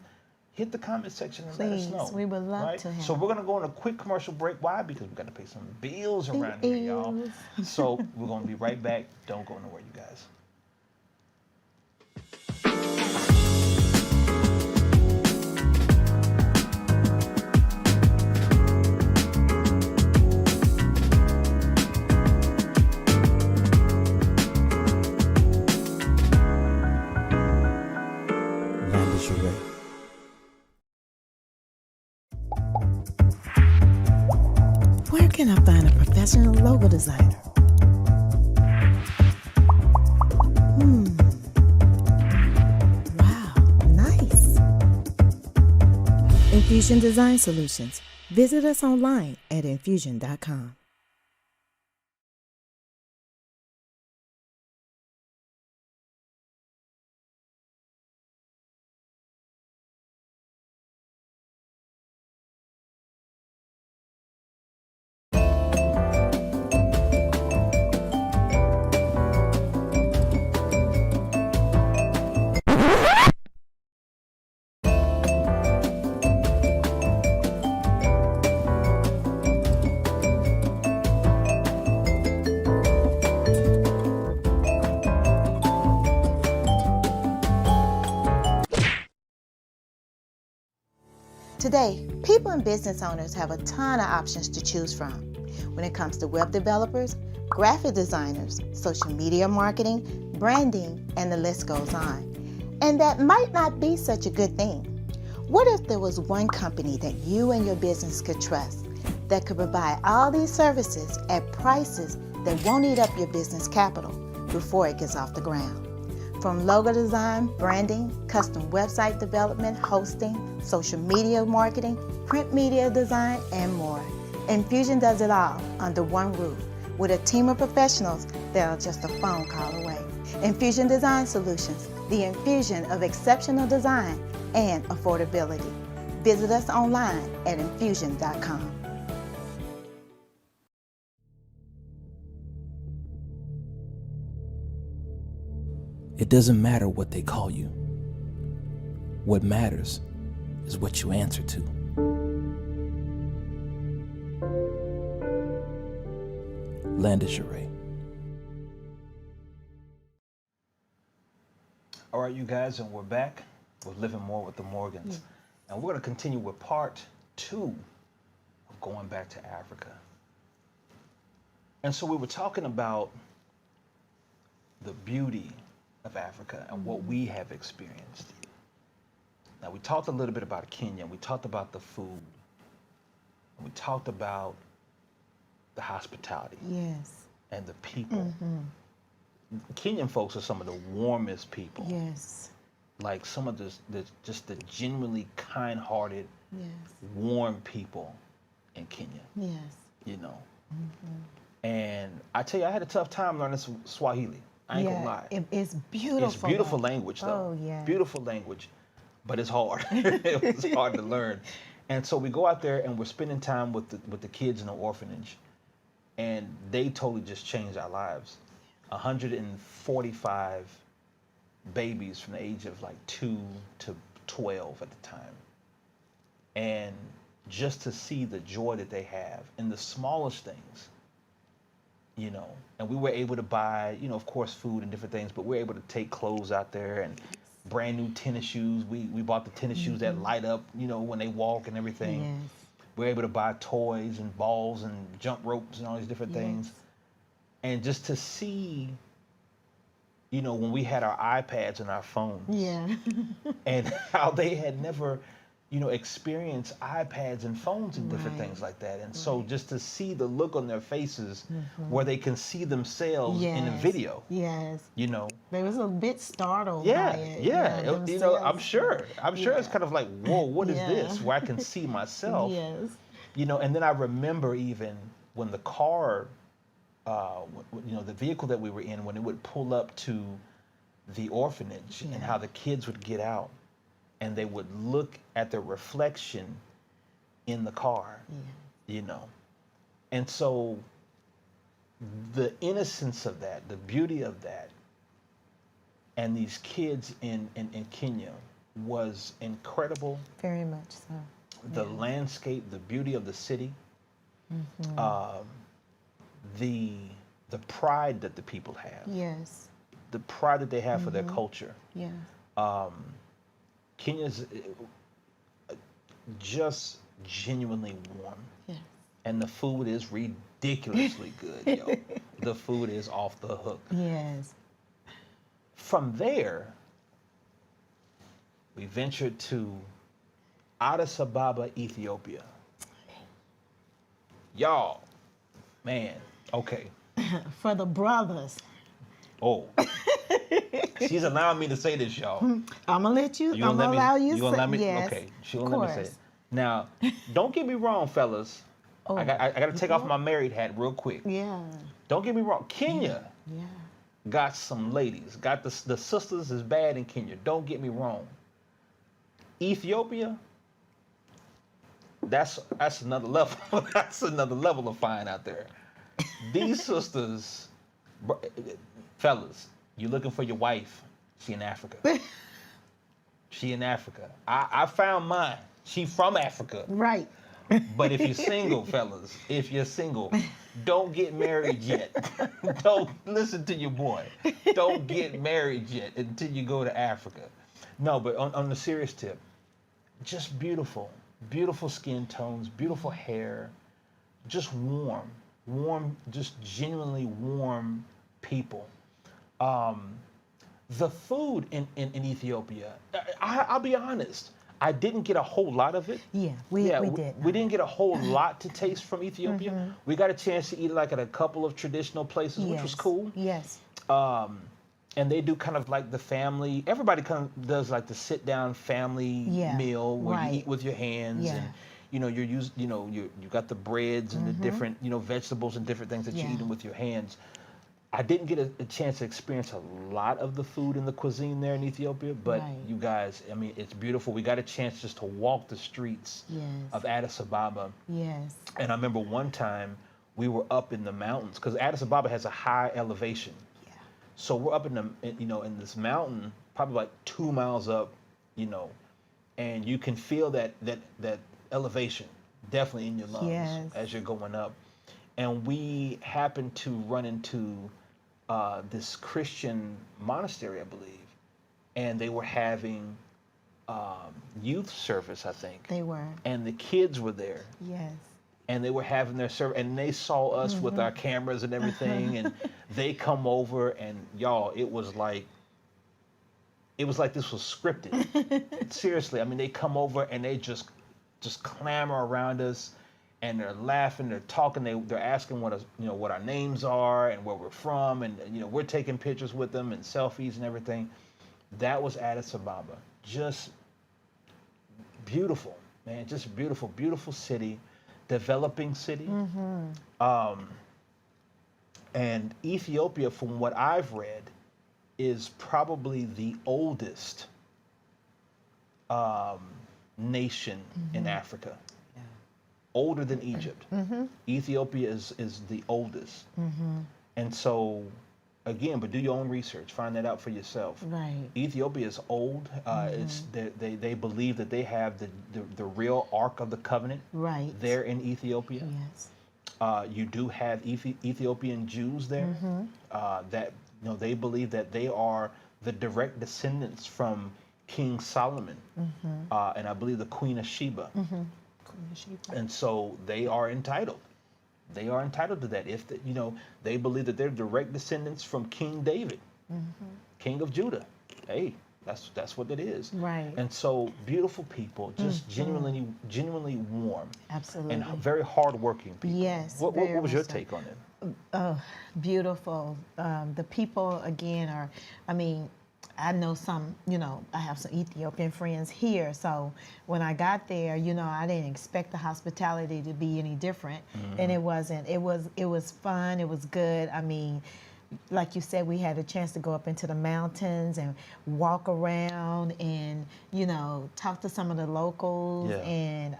Hit the comment section and let us know. We would love to help. So we're going to go on a quick commercial break. Why? Because we've got to pay some bills around here, y'all. So we're going to be right back. Don't go nowhere, you guys. Where can I find a professional logo designer? Wow, nice. Infusion Design Solutions. Visit us online at infusion.com. Today, people and business owners have a ton of options to choose from when it comes to web developers, graphic designers, social media marketing, branding, and the list goes on. And that might not be such a good thing. What if there was one company that you and your business could trust that could provide all these services at prices that won't eat up your business capital before it gets off the ground? From logo design, branding, custom website development, hosting, social media marketing, print media design, and more. Infusion does it all under one roof with a team of professionals that are just a phone call away. Infusion Design Solutions, the infusion of exceptional design and affordability. Visit us online at infusion.com. It doesn't matter what they call you. What matters is what you answer to. Landisheray. All right, you guys, and we're back with Living More with the Morgans. And we're going to continue with part 2 of going back to Africa. And so we were talking about the beauty of Africa and what we have experienced. Now, we talked a little bit about Kenya. We talked about the food. And we talked about the hospitality. Yes. And the people. Kenyan folks are some of the warmest people. Yes. Like some of just the genuinely kind-hearted, warm people in Kenya. Yes. You know. And I tell you, I had a tough time learning Swahili. I ain't gonna lie. It's beautiful. It's beautiful language, though. Oh, yeah. Beautiful language, but it's hard. It was hard to learn. And so we go out there and we're spending time with the kids in the orphanage, and they totally just changed our lives. 145 babies from the age of like 2 to 12 at the time. And just to see the joy that they have in the smallest things, you know, and we were able to buy, you know, of course, food and different things, but we're able to take clothes out there and brand new tennis shoes. We bought the tennis shoes that light up, you know, when they walk and everything. Yes. We're able to buy toys and balls and jump ropes and all these different things. And just to see, you know, when we had our iPads and our phones. Yeah. And how they had never, you know, experienced iPads and phones and different things like that. And so just to see the look on their faces where they can see themselves in a video. Yes. You know. They was a bit startled by it. Yeah. You know, I'm sure it's kind of like, whoa, what is this? Where I can see myself. Yes. You know, and then I remember even when the car, you know, the vehicle that we were in, when it would pull up to the orphanage and how the kids would get out and they would look at their reflection in the car, you know. And so the innocence of that, the beauty of that, and these kids in Kenya was incredible. Very much so. The landscape, the beauty of the city, the pride that the people have. Yes. The pride that they have for their culture. Yeah. Kenya's just genuinely warm. Yes. And the food is ridiculously good, yo. The food is off the hook. Yes. From there, we ventured to Addis Ababa, Ethiopia. Y'all, man, okay. For the brothers. Oh. She's allowing me to say this, y'all. I'm going to let you, I'm going to allow you to say. You going to let me? Yes, okay, she going to let me say it. Now, don't get me wrong, fellas. Oh, I got to take off my married hat real quick. Yeah. Don't get me wrong. Kenya Yeah. got some ladies. Got the sisters is bad in Kenya. Don't get me wrong. Ethiopia, that's another level. That's another level of fine out there. These sisters, fellas, you looking for your wife? She in Africa. She in Africa. I found mine. She from Africa. Right. But if you're single, fellas, if you're single, don't get married yet. Don't listen to your boy. Don't get married yet until you go to Africa. No, but on the serious tip, just beautiful. Beautiful skin tones, beautiful hair, just warm, just genuinely warm people. The food in Ethiopia, I'll be honest, I didn't get a whole lot of it. Yeah, we did. We didn't get a whole lot to taste from Ethiopia. We got a chance to eat like at a couple of traditional places, which was cool. Yes. And they do kind of like the family. Everybody kind of does like the sit down family meal where you eat with your hands and you got the breads and the different vegetables and different things that you're eating with your hands. I didn't get a chance to experience a lot of the food and the cuisine there in Ethiopia, but you guys, I mean, it's beautiful. We got a chance just to walk the streets of Addis Ababa. Yes. And I remember one time we were up in the mountains because Addis Ababa has a high elevation. So we're up in in this mountain, probably like 2 miles up, and you can feel that elevation definitely in your lungs as you're going up. And we happened to run into this Christian monastery, I believe, and they were having youth service, I think. They were. And the kids were there. Yes. And they were having their service, and they saw us with our cameras and everything, and they come over, and y'all, it was like this was scripted. Seriously, I mean, they come over and they just clamor around us, and they're laughing, they're talking, they're asking what our names are and where we're from, and we're taking pictures with them and selfies and everything. That was Addis Ababa. Just beautiful, man. Just beautiful, beautiful city. Developing city. And Ethiopia, from what I've read, is probably the oldest nation in Africa. Yeah. Older than Egypt. Ethiopia is the oldest. And so, again, but do your own research. Find that out for yourself. Right. Ethiopia is old. They believe that they have the real Ark of the Covenant there in Ethiopia. Yes. You do have Ethiopian Jews there that they believe that they are the direct descendants from King Solomon and I believe the Queen of Sheba. And so they are entitled. They are entitled to that. If they believe that they're direct descendants from King David, King of Judah. Hey, that's what it is. Right. And so beautiful people, just genuinely warm. Absolutely. And very hardworking people. Yes. What was your take on it? Oh, beautiful. The people again are. I mean, I know some, I have some Ethiopian friends here. So when I got there, I didn't expect the hospitality to be any different. And it wasn't. It was fun. It was good. I mean, like you said, we had a chance to go up into the mountains and walk around and, talk to some of the locals. Yeah. And,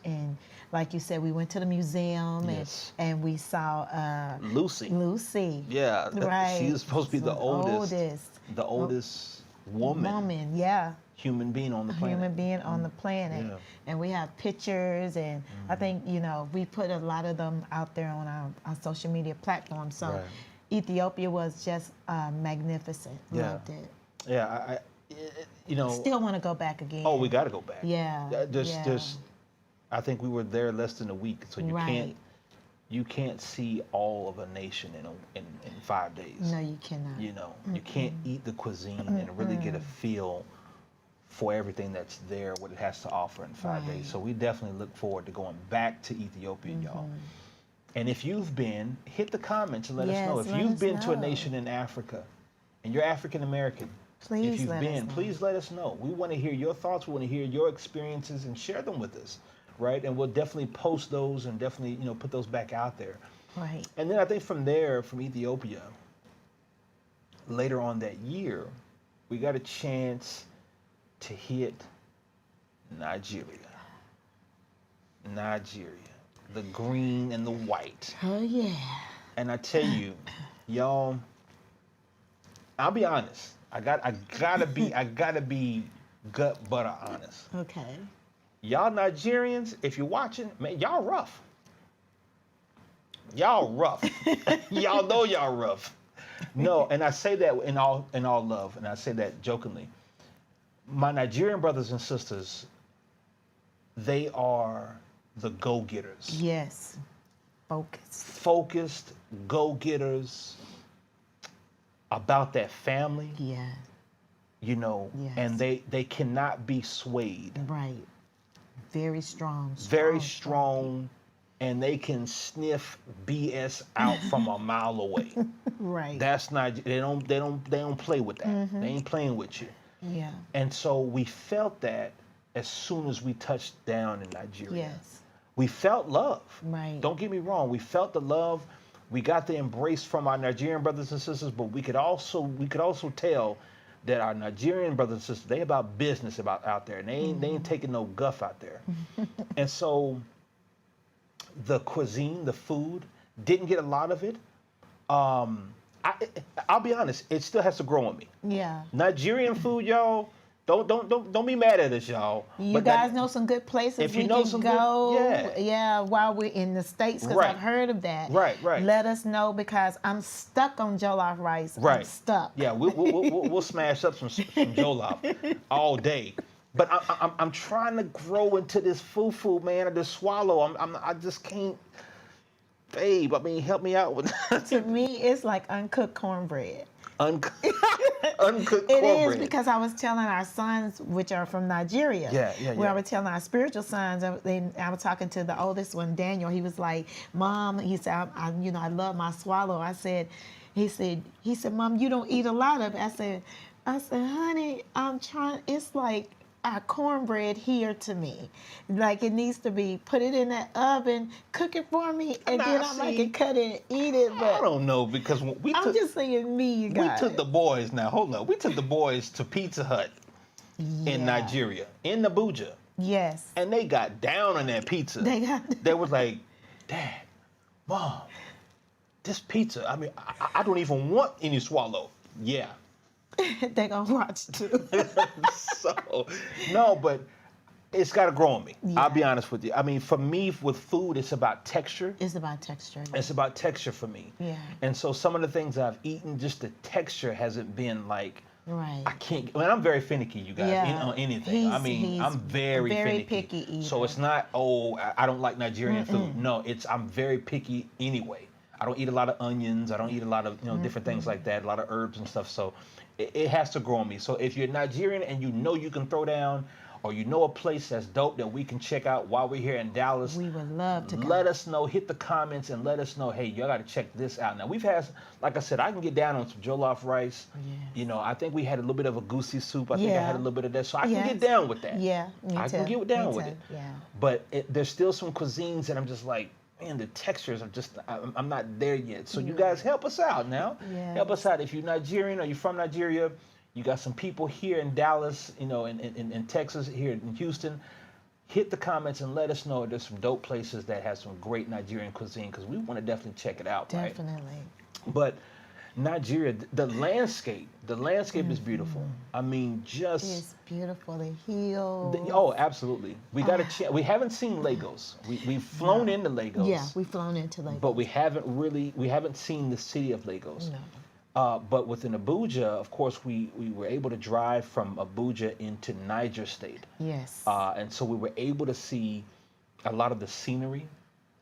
and like you said, we went to the museum and we saw Lucy. Yeah. Right. She was supposed to be the oldest woman. Yeah. Human being on the planet. Human being on the planet. Yeah. And we have pictures, and I think, we put a lot of them out there on our social media platforms. So Ethiopia was just magnificent. Yeah. Loved it. Yeah, Still want to go back again. Oh, we got to go back. Yeah. I think we were there less than a week, so you can't see all of a nation in 5 days. No, you cannot. You can't eat the cuisine and really get a feel for everything that's there, what it has to offer in 5 days. So we definitely look forward to going back to Ethiopia, y'all. And if you've been, hit the comments and let us know. If you've been to a nation in Africa and you're African American, if you've been, please let us know. We want to hear your thoughts. We want to hear your experiences and share them with us, right? And we'll definitely post those and definitely, put those back out there. Right. And then I think from there, from Ethiopia, later on that year, we got a chance to hit Nigeria. The green and the white. Oh, yeah. And I tell you, y'all, I'll be honest. I gotta be gut butter honest. Okay. Y'all Nigerians, if you're watching, man, y'all rough. Y'all rough. Y'all know y'all rough. No, and I say that in all love, and I say that jokingly. My Nigerian brothers and sisters, they are the go-getters. Yes. Focused go-getters about that family. Yeah. And they cannot be swayed. Right. Very strong. Very strong, and they can sniff BS out from a mile away. Right. That's not, they don't play with that. They ain't playing with you. Yeah. And so we felt that as soon as we touched down in Nigeria. Yes. We felt love. Right. Don't get me wrong. We felt the love. We got the embrace from our Nigerian brothers and sisters, but we could also tell that our Nigerian brothers and sisters, they about business out there, and they ain't taking no guff out there. And so the cuisine, the food, didn't get a lot of it. I'll be honest, it still has to grow on me. Yeah. Nigerian food, y'all. Don't be mad at us, y'all. You guys know some good places if you we know can some go. Good, yeah, while we're in the States, because I've heard of that. Right. Let us know, because I'm stuck on jollof rice. Right. I'm stuck. Yeah, we'll smash up some jollof all day. But I'm trying to grow into this fufu, man, or this swallow. I just can't. Babe, I mean, help me out with that. To me, it's like uncooked cornbread. Uncooked cornbread. It is, because I was telling our sons, which are from Nigeria. Yeah. I was telling our spiritual sons, I was talking to the oldest one, Daniel. He was like, Mom, he said, I love my swallow. He said, Mom, you don't eat a lot of it. I said, honey, I'm trying. It's like our cornbread here to me. Like, it needs to be, put it in that oven, cook it for me, and then I can cut it and eat it. But I don't know, because I'm just saying me, you guys. We took the boys, now hold up, we took the boys to Pizza Hut in Nigeria, in Abuja. Yes. And they got down on that pizza. They was like, Dad, Mom, this pizza, I mean, I don't even want any swallow. Yeah. They're going to watch too. So, no, but it's got to grow on me. Yeah. I'll be honest with you. I mean, for me, with food, it's about texture. It's about texture. Yeah. It's about texture for me. Yeah. And so some of the things I've eaten, just the texture hasn't been like, right. I can't, I mean, I'm very finicky, you guys, on anything. I'm very finicky. Picky eater. So it's not, I don't like Nigerian food. No, I'm very picky anyway. I don't eat a lot of onions. I don't eat a lot of, different things like that, a lot of herbs and stuff. So it has to grow on me. So if you're Nigerian and you know you can throw down, or you know a place that's dope that we can check out while we're here in Dallas, we would love to go. Let us know. Hit the comments and let us know, hey, y'all got to check this out. Now, we've had, like I said, I can get down on some jollof rice. Yes. You know, I think we had a little bit of a goosey soup. I think I Yeah. had a little bit of that. So I can get down with that. Yeah, me I too. can get down Me with too. it. Yeah. But there's still some cuisines that I'm just like, man, the textures are just, I'm not there yet. So you guys help us out now. Yes. Help us out. If you're Nigerian or you're from Nigeria, you got some people here in Dallas, you know, in Texas, here in Houston. Hit the comments and let us know there's some dope places that have some great Nigerian cuisine, because we want to definitely check it out. Definitely. Right? But Nigeria, the landscape is beautiful. I mean, just it's beautiful. The hills. oh, absolutely. We got we haven't seen Lagos. We've flown into Lagos. Yeah, we've flown into Lagos. But we haven't seen the city of Lagos. No. But within Abuja, of course, we were able to drive from Abuja into Niger State. Yes. And so we were able to see a lot of the scenery,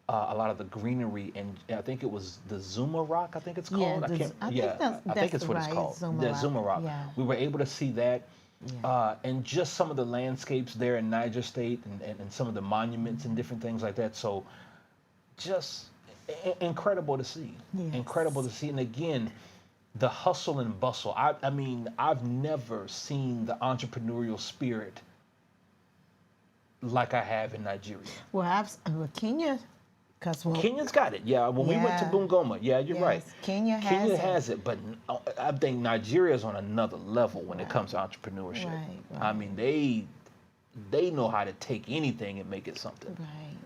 a lot of the greenery, and I think it was the Zuma Rock, I think it's called. I think it's what it's called. Zuma Rock. Zuma Rock. Yeah. We were able to see that. Yeah. And just some of the landscapes there in Niger State, and some of the monuments and different things like that. So just incredible to see. Yes. Incredible to see. And again, the hustle and bustle. I mean, I've never seen the entrepreneurial spirit like I have in Nigeria. Well, Kenya, Kenya's got it. Yeah, when we went to Bungoma, you're right. Kenya has it, but I think Nigeria is on another level when it comes to entrepreneurship. Right. I mean, they know how to take anything and make it something. Right.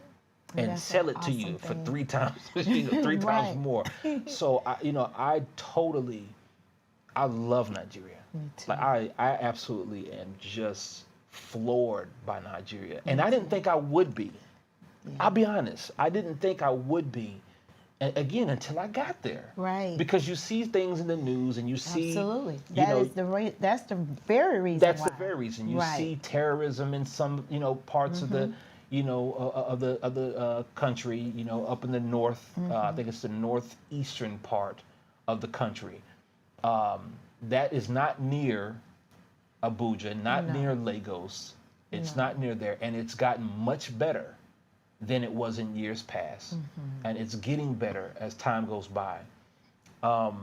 And sell it to you for 3 times, three times more. So I love Nigeria. Me too. Like I absolutely am just floored by Nigeria, and I didn't think I would be. Yeah. I'll be honest. I didn't think I would be, again, until I got there. Right. Because you see things in the news, and you see. Absolutely. That's the very reason. That's the very reason. You see terrorism in some parts of the. Of the country, up in the north. I think it's the northeastern part of the country. That is not near Abuja, not near Lagos. It's not near there, and it's gotten much better than it was in years past, and it's getting better as time goes by. So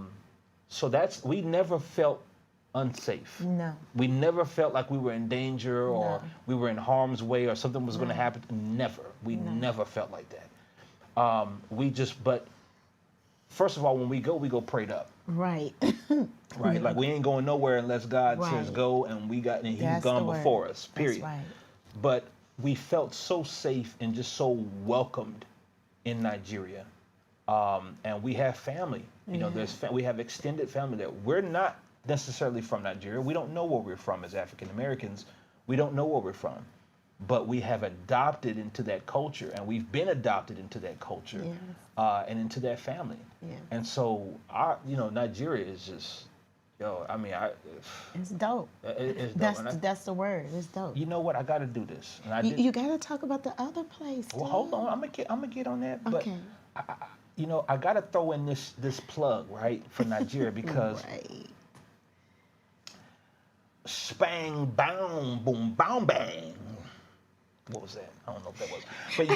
we never felt unsafe. No. We never felt like we were in danger or we were in harm's way or something was going to happen. Never. We never felt like that. But first of all, when we go prayed up. Right. Right. Like we ain't going nowhere unless God says go, and He's gone before us. Period. That's right. But we felt so safe and just so welcomed in Nigeria. And we have family. We have extended family there. We're not necessarily from Nigeria. We don't know where we're from as African Americans. We don't know where we're from, but we have adopted into that culture, and we've been adopted into that culture, and into that family. Yeah. And so Nigeria is just, it's dope. It's dope. That's the word. It's dope. You know what? I got to do this. And you got to talk about the other place. Well, hold on. I'm gonna get on that. Okay. But I got to throw in this plug, right, for Nigeria, because. Right. Spang, bang, boom, bang, bang. What was that? I don't know what that was. But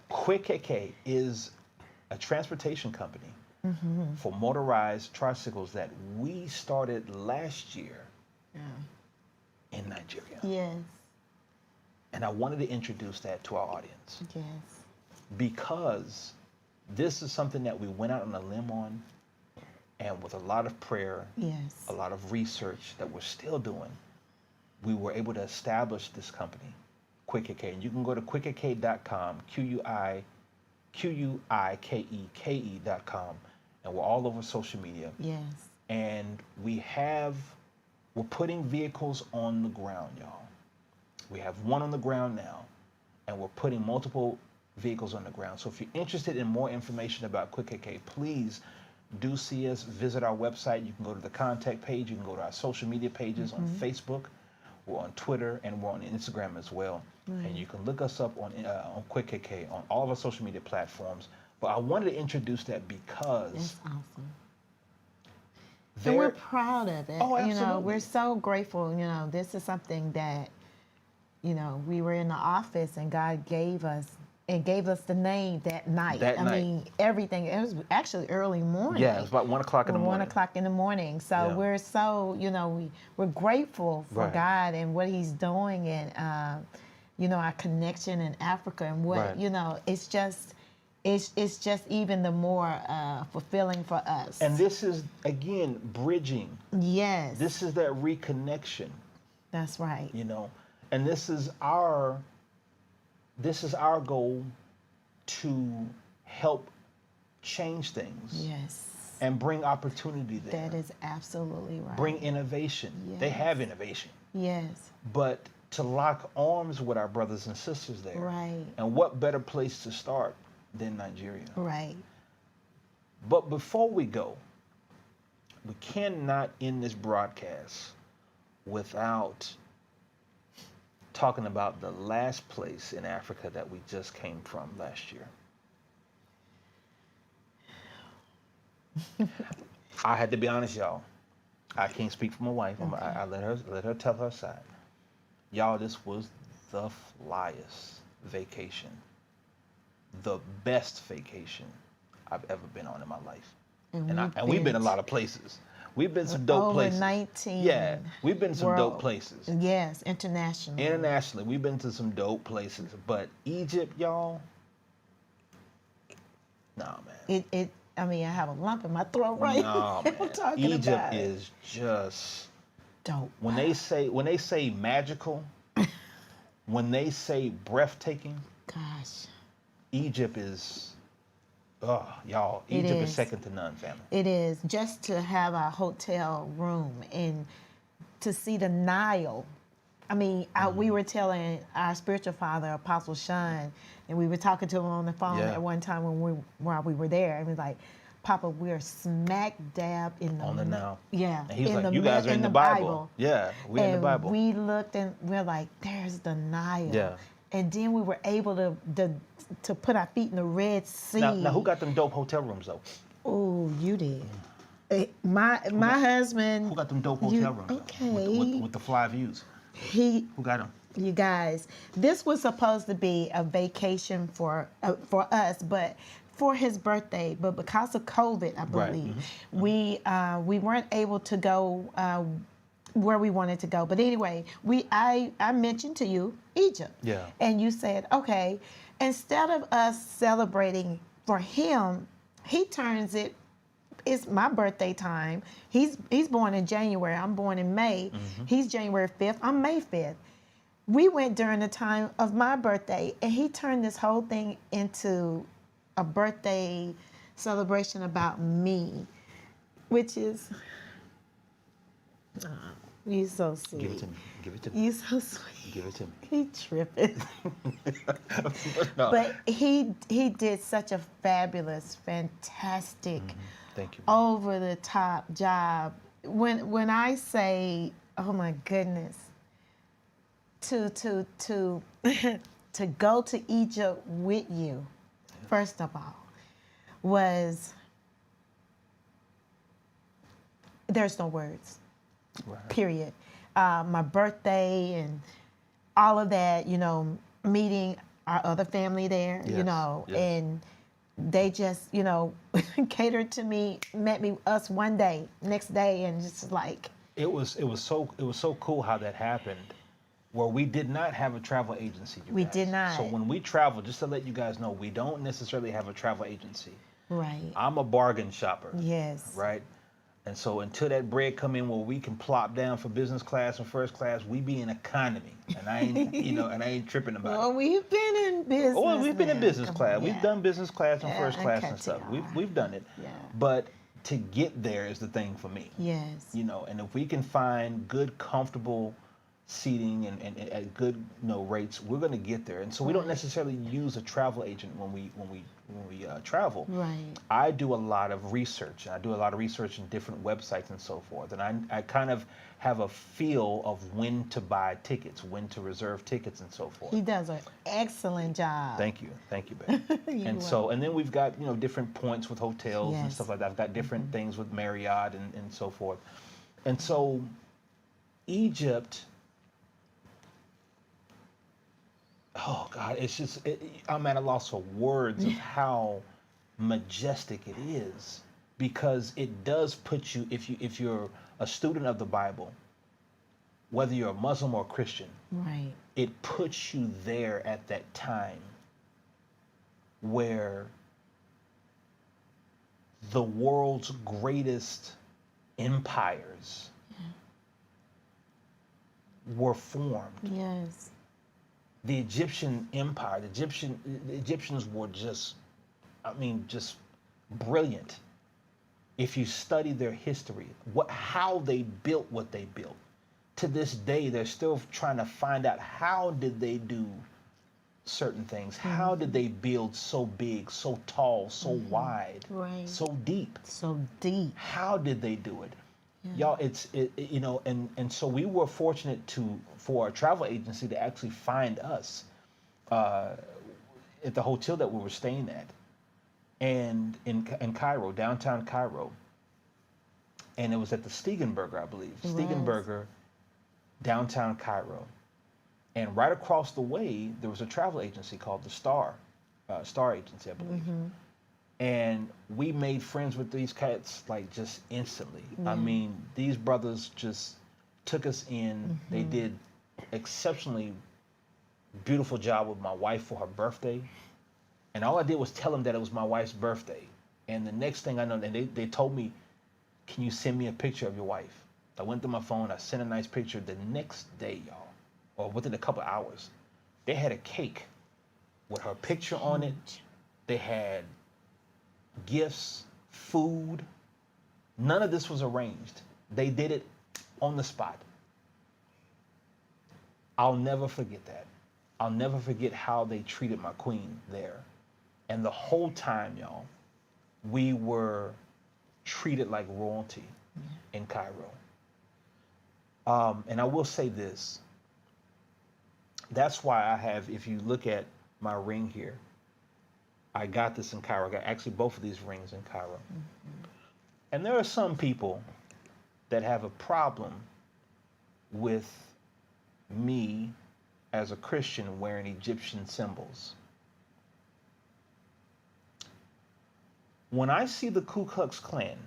Quick KK is a transportation company for motorized tricycles that we started last year in Nigeria. Yes. And I wanted to introduce that to our audience. Yes. Because this is something that we went out on a limb on. And with a lot of prayer, a lot of research that we're still doing, we were able to establish this company, Quick KK. And you can go to quickkk.com, QUIKEKE.com, and we're all over social media. Yes. And we're putting vehicles on the ground, y'all. We have one on the ground now, and we're putting multiple vehicles on the ground. So if you're interested in more information about Quick KK, please do see us, visit our website. You can go to the contact page. You can go to our social media pages on Facebook. We're on Twitter, and we're on Instagram as well. Right. And you can look us up on Quick KK on all of our social media platforms. But I wanted to introduce that because that's awesome. And we're proud of it. Oh, absolutely. We're so grateful. This is something that you know, we were in the office and God gave us the name that night. I mean, everything. It was actually early morning. Yeah, it was about 1 o'clock in the morning. 1 o'clock in the morning. So we're so, you know, we're grateful for God and what He's doing, and you know, our connection in Africa, and what you know, it's just even the more fulfilling for us. And this is, again, bridging. Yes. This is that reconnection. That's right. You know, and this is our goal, to help change things. Yes. And bring opportunity there. That is absolutely right. Bring innovation. Yes. They have innovation. Yes. But to lock arms with our brothers and sisters there. Right. And what better place to start than Nigeria? Right. But before we go, we cannot end this broadcast without talking about the last place in Africa that we just came from last year. I had to be honest, y'all. I can't speak for my wife. Okay. I let her tell her side. Y'all, this was the flyest vacation, the best vacation I've ever been on in my life. And we've been a lot of places. We've been some dope places. Over 19. Yeah, we've been some dope places. Yes, internationally. Internationally, we've been to some dope places. But Egypt, y'all, nah, man. I mean, I have a lump in my throat right now. Man. Egypt is just dope. When they say magical, when they say breathtaking, gosh, Egypt is, y'all, Egypt is second to none, family. It is. Just to have a hotel room and to see the Nile. I mean, we were telling our spiritual father, Apostle Sean, and we were talking to him on the phone at one time while we were there, and we was like, Papa, we're smack dab in the... On the Nile. Yeah. And he was like, you guys are in the Bible. Yeah, we're in the Bible. We looked and we're like, there's the Nile. Yeah. And then we were able to put our feet in the Red Sea. Now who got them dope hotel rooms, though? Oh, you did. My husband... Who got them dope hotel rooms, okay. with the fly views? Who got them? You guys, this was supposed to be a vacation for us, but for his birthday. But because of COVID, I believe, we weren't able to go where we wanted to go. But anyway, I mentioned to you Egypt. Yeah. And you said, okay, instead of us celebrating for him, he turns it. It's my birthday time. He's born in January. I'm born in May. He's January 5th. I'm May 5th. We went during the time of my birthday, and he turned this whole thing into a birthday celebration about me, which is, you so sweet. Give it to me. Give it to me. You so sweet. Give it to me. He tripping. No. But he did such a fabulous, fantastic, thank you, over the top job. When I say, oh my goodness, to go to Egypt with you, first of all, there's no words. Right. Period. My birthday and all of that, you know, meeting our other family there, you know, and they just, you know, catered to me, met us one day, next day, and just like. It was so cool how that happened, where we did not have a travel agency. We did not. So when we travel, just to let you guys know, we don't necessarily have a travel agency. Right. I'm a bargain shopper. Yes. Right. And so until that bread come in where we can plop down for business class and first class, we be in economy. And I ain't, and I ain't tripping about it. Well, we've been in business. Oh, we've been in business class. Yeah. We've done business class and first class and stuff. We've done it. Yeah. But to get there is the thing for me. Yes. And if we can find good, comfortable seating and at good rates, we're going to get there. And so we don't necessarily use a travel agent when we travel. Right. I do a lot of research. I do a lot of research in different websites and so forth. And I kind of have a feel of when to buy tickets, when to reserve tickets and so forth. He does an excellent job. Thank you, babe. And then we've got different points with hotels and stuff like that. I've got different things with Marriott and so forth. And so Egypt oh God, it's just, I'm at a loss for words of how majestic it is, because it does put you, if you're a student of the Bible, whether you're a Muslim or a Christian, right, it puts you there at that time where the world's greatest empires were formed. yes, The Egyptian empire, the Egyptians were just, I mean, just brilliant. If you study their history, how they built what they built. To this day, they're still trying to find out, how did they do certain things? How did they build so big, so tall, so wide, right, so deep? so deep. How did they do it? Y'all, you know, and so we were fortunate for a travel agency to actually find us at the hotel that we were staying at, and in Cairo, downtown Cairo, and it was at the Stegenberger, I believe, Stegenberger, downtown Cairo, and right across the way there was a travel agency called the Star Agency, I believe. And we made friends with these cats like just instantly. I mean, these brothers just took us in. They did exceptionally beautiful job with my wife for her birthday. And all I did was tell them that it was my wife's birthday. And the next thing I know, and they told me, can you send me a picture of your wife? I went through my phone, I sent a nice picture. The next day, y'all, or within a couple of hours, they had a cake with her picture on it. They had gifts, food. None of this was arranged. They did it on the spot. I'll never forget that. I'll never forget how they treated my queen there. And the whole time, y'all, we were treated like royalty in Cairo. And I will say this. That's why I have, if you look at my ring here, I got this in Cairo. I got actually both of these rings in Cairo. And there are some people that have a problem with me as a Christian wearing Egyptian symbols. When I see the Ku Klux Klan,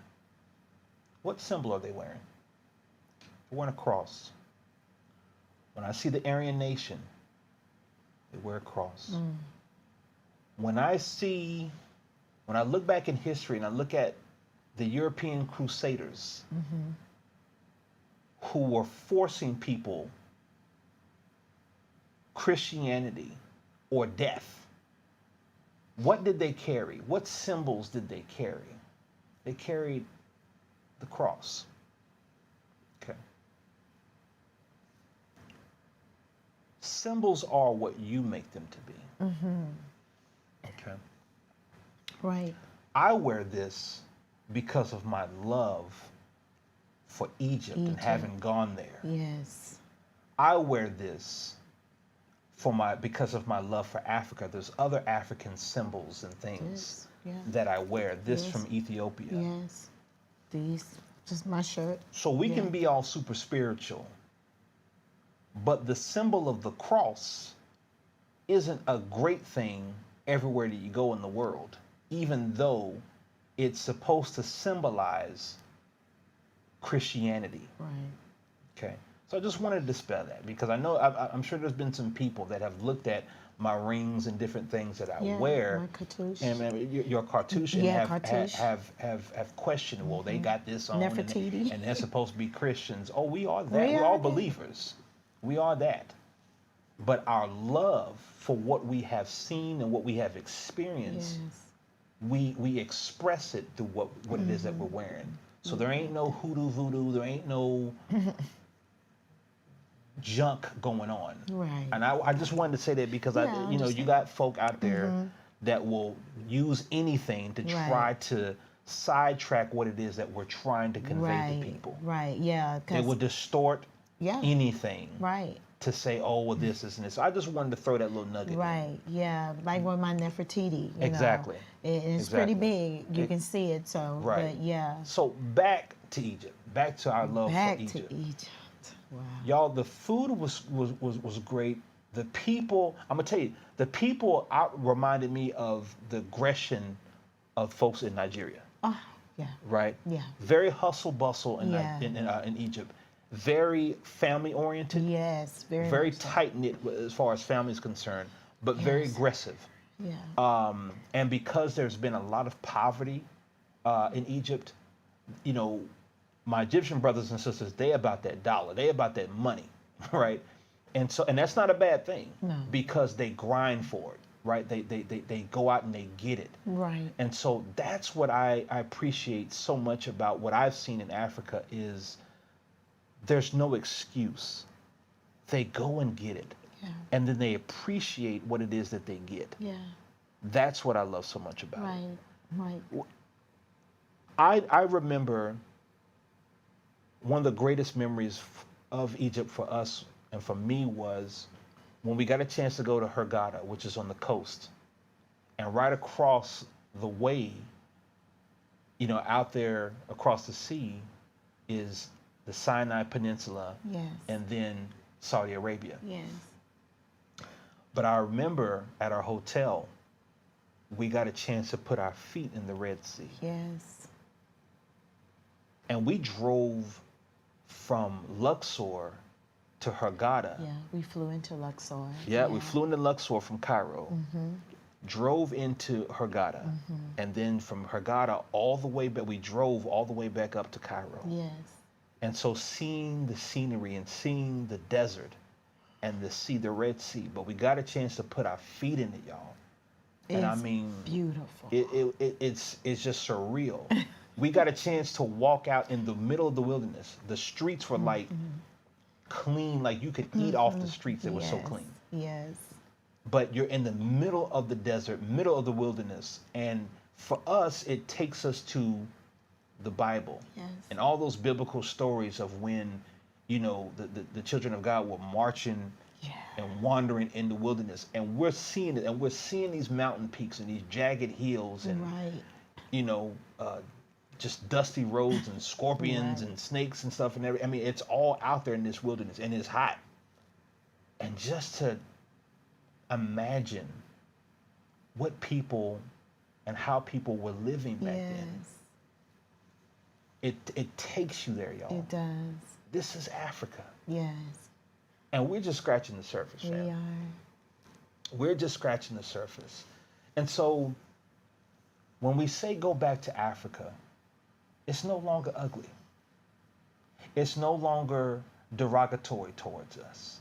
what symbol are they wearing? They're wearing a cross. When I see the Aryan Nation, they wear a cross. When I look back in history and I look at the European Crusaders who were forcing people Christianity or death, what did they carry? What symbols did they carry? They carried the cross. Okay. Symbols are what you make them to be. Okay. Right. I wear this because of my love for Egypt and having gone there. Yes. I wear this because of my love for Africa. There's other African symbols and things that I wear. This from Ethiopia. Yes. These, just my shirt. So we can be all super spiritual, but the symbol of the cross isn't a great thing everywhere that you go in the world, even though it's supposed to symbolize Christianity. Right. Okay. So I just wanted to dispel that, because I know I'm sure there's been some people that have looked at my rings and different things that I wear, my cartouche. and your cartouche, and have questioned. Well, they got this on, and they're supposed to be Christians. Oh, we are that. We're all believers. We are that. But our love for what we have seen and what we have experienced, we express it through what it is that we're wearing. So there ain't no hoodoo voodoo. There ain't no junk going on. Right. And I just wanted to say that, because you got folk out there that will use anything to try to sidetrack what it is that we're trying to convey to people. Right. Yeah. They will distort anything. Right. To say, oh, well, this and this. So I just wanted to throw that little nugget. Right. Yeah. Like with my Nefertiti. Exactly. It's pretty big. You can see it. So. Right. But yeah. So back to Egypt. Back to our love for Egypt. Back to Egypt. Wow. Y'all, the food was great. The people, I'm gonna tell you, the people reminded me of the aggression of folks in Nigeria. Oh, yeah. Right? Yeah. Very hustle bustle Yeah. in Egypt. Very family oriented. Yes, Very much so. tight knit as far as family is concerned, but very Yes. aggressive. Yeah. And because there's been a lot of poverty in Egypt, you know, my Egyptian brothers and sisters, they about that dollar, they about that money, right? And that's not a bad thing. No. Because they grind for it, right? They go out and they get it. Right. And so that's what I appreciate so much about what I've seen in Africa is there's no excuse. They go and get it. Yeah. And then they appreciate what it is that they get. Yeah. That's what I love so much about it. Right. I remember one of the greatest memories of Egypt for us and for me was when we got a chance to go to Hurghada, which is on the coast. And right across the way, you know, out there across the sea is the Sinai Peninsula. Yes. And then Saudi Arabia. Yes. But I remember at our hotel, we got a chance to put our feet in the Red Sea. Yes. And we drove from Luxor to Hurghada. Yeah, we flew into Luxor. Yeah, we flew into Luxor from Cairo, drove into Hurghada, and then from Hurghada all the way back, we drove all the way back up to Cairo. Yes. And so seeing the scenery and seeing the desert and the Red Sea, but we got a chance to put our feet in it, y'all. And I mean, beautiful. It's just surreal. We got a chance to walk out in the middle of the wilderness. The streets were like clean, like you could eat off the streets. It was so clean. Yes. But you're in the middle of the desert, middle of the wilderness. And for us, it takes us to the Bible. Yes. And all those biblical stories of when, you know, the children of God were marching and wandering in the wilderness. And we're seeing it, and we're seeing these mountain peaks and these jagged hills and, you know, just dusty roads and scorpions and snakes and stuff and everything. I mean, it's all out there in this wilderness and it's hot. And just to imagine what people and how people were living back then. It takes you there, y'all. It does. This is Africa. Yes. And we're just scratching the surface, fam. We are. We're just scratching the surface. And so when we say go back to Africa, it's no longer ugly. It's no longer derogatory towards us.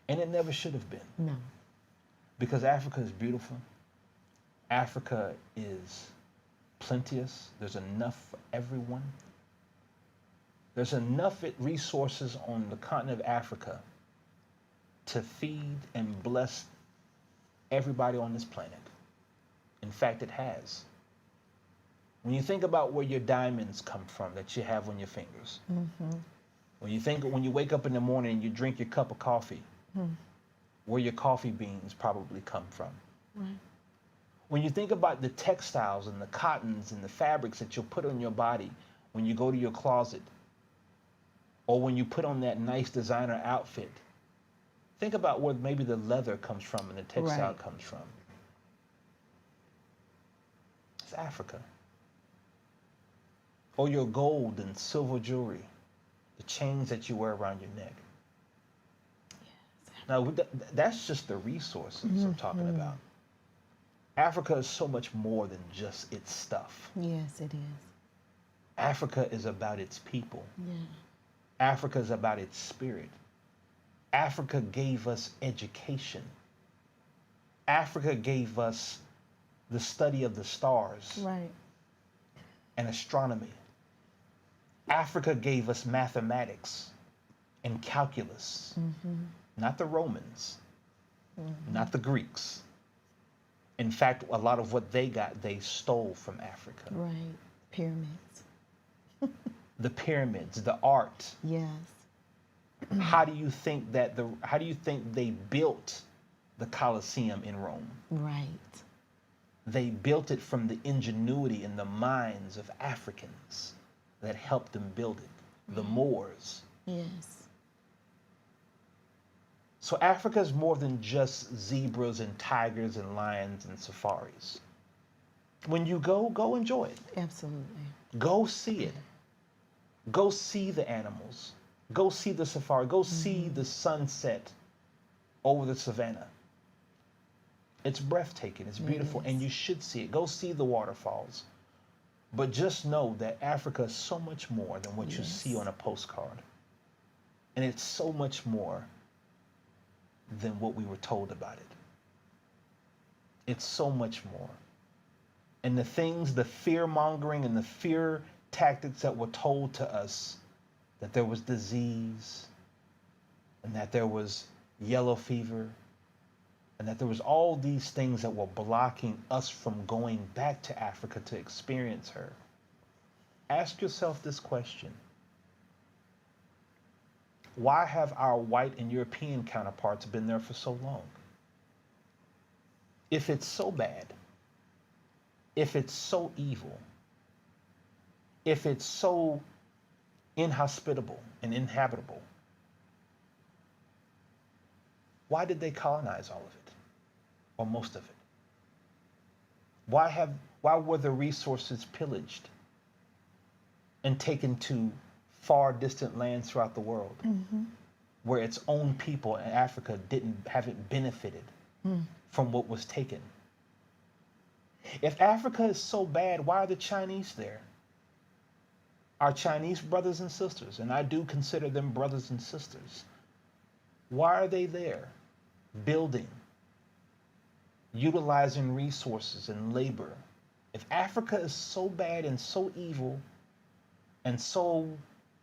And it never should have been. No. Because Africa is beautiful. Africa is plenteous. There's enough for everyone. There's enough resources on the continent of Africa to feed and bless everybody on this planet. In fact, it has. When you think about where your diamonds come from that you have on your fingers, when you wake up in the morning and you drink your cup of coffee, where your coffee beans probably come from. Right. When you think about the textiles and the cottons and the fabrics that you'll put on your body when you go to your closet, or when you put on that nice designer outfit, think about where maybe the leather comes from and the textile comes from. It's Africa. Or your gold and silver jewelry, the chains that you wear around your neck. Now, that's just the resources I'm talking about. Africa is so much more than just its stuff. Yes, it is. Africa is about its people. Yeah. Africa is about its spirit. Africa gave us education. Africa gave us the study of the stars and astronomy. Africa gave us mathematics and calculus. Not the Romans, not the Greeks. In fact, a lot of what they got, they stole from Africa. Right. Pyramids. The pyramids, the art. Yes. How do you think they built the Colosseum in Rome? Right. They built it from the ingenuity and the minds of Africans that helped them build it, the Moors. Yes. So Africa is more than just zebras and tigers and lions and safaris. When you go enjoy it. Absolutely. Go see it. Go see the animals. Go see the safari. Go see the sunset over the savannah. It's breathtaking. It's beautiful. And you should see it. Go see the waterfalls. But just know that Africa is so much more than what you see on a postcard. And it's so much more than what we were told about it. It's so much more. And the things, the fear mongering and the fear tactics that were told to us, that there was disease and that there was yellow fever and that there was all these things that were blocking us from going back to Africa to experience her. Ask yourself this question. Why have our white and European counterparts been there for so long? If it's so bad, if it's so evil, if it's so inhospitable and inhabitable, why did they colonize all of it, or most of it? Why were the resources pillaged and taken to far distant lands throughout the world, where its own people in Africa haven't benefited from what was taken? If Africa is so bad, why are the Chinese there? Our Chinese brothers and sisters, and I do consider them brothers and sisters, why are they there? Building, utilizing resources and labor. If Africa is so bad and so evil and so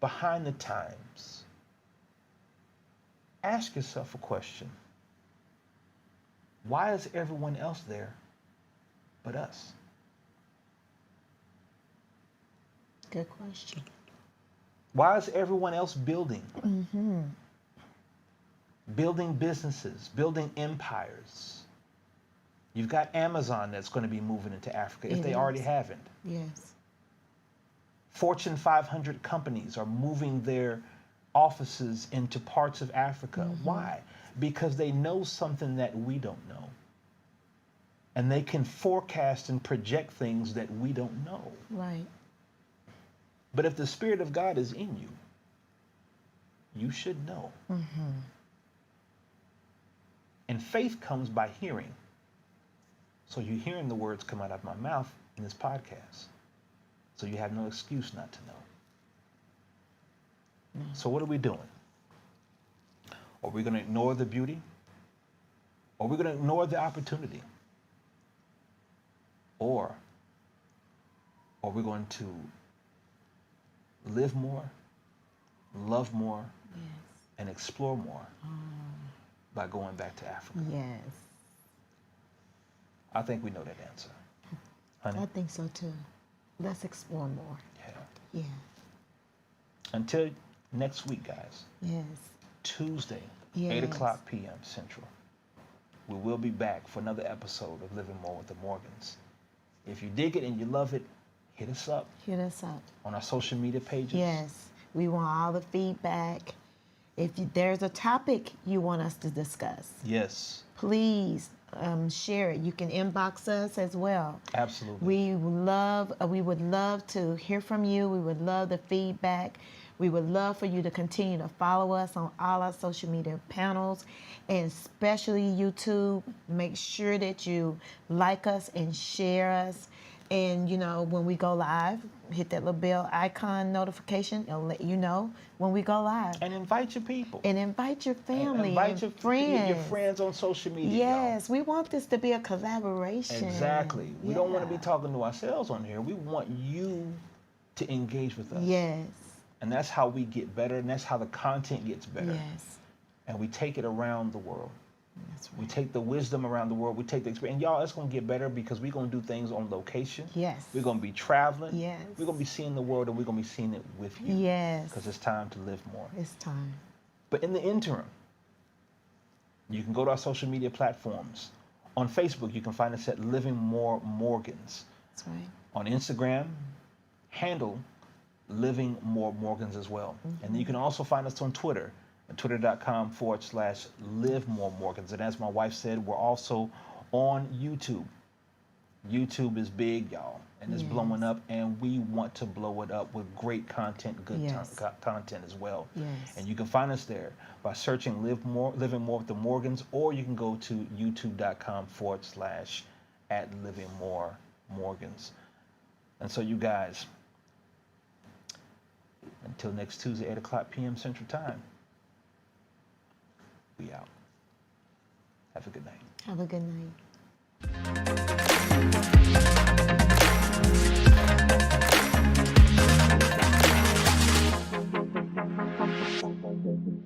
behind the times, ask yourself a question. Why is everyone else there but us? Good question. Why is everyone else building? Building businesses, building empires. You've got Amazon that's going to be moving into Africa if they already haven't. Yes. Fortune 500 companies are moving their offices into parts of Africa. Why? Because they know something that we don't know. And they can forecast and project things that we don't know. Right. But if the Spirit of God is in you, you should know. And faith comes by hearing. So you're hearing the words come out of my mouth in this podcast. So you have no excuse not to know. So what are we doing? Are we going to ignore the beauty? Are we going to ignore the opportunity? Or are we going to live more, love more, and explore more by going back to Africa? Yes. I think we know that answer. Honey? I think so too. Let's explore more. Yeah. Yeah. Until next week, guys. Yes. Tuesday, Yes. 8 o'clock p.m. Central. We will be back for another episode of Living More with the Morgans. If you dig it and you love it, hit us up. Hit us up. On our social media pages. Yes. We want all the feedback. If there's a topic you want us to discuss, Yes. please share it. You can inbox us as well. Absolutely. We would love to hear from you. We would love the feedback. We would love for you to continue to follow us on all our social media panels, and especially YouTube. Make sure that you like us and share us. And, when we go live, hit that little bell icon notification. It'll let you know when we go live. And invite your people. And invite your family, invite your friends. Your friends on social media. Yes, we want this to be a collaboration. Exactly. We don't want to be talking to ourselves on here. We want you to engage with us. Yes. And that's how we get better, and that's how the content gets better. Yes. And we take it around the world. That's right. We take the wisdom around the world. We take the experience. And y'all, it's going to get better because we're going to do things on location. Yes. We're going to be traveling. Yes. We're going to be seeing the world, and we're going to be seeing it with you. Yes. Because it's time to live more. It's time. But in the interim, you can go to our social media platforms. On Facebook, you can find us at Living More Morgans. That's right. On Instagram, handle Living More Morgans as well. And then you can also find us on Twitter Twitter.com/Live More Morgans. And as my wife said, we're also on YouTube. YouTube is big, y'all, and it's blowing up, and we want to blow it up with great content, good content as well. Yes. And you can find us there by searching Living More with the Morgans, or you can go to youtube.com/@LivingMoreMorgans. And so you guys, until next Tuesday, 8 p.m. Central Time, we out. Have a good night. Have a good night.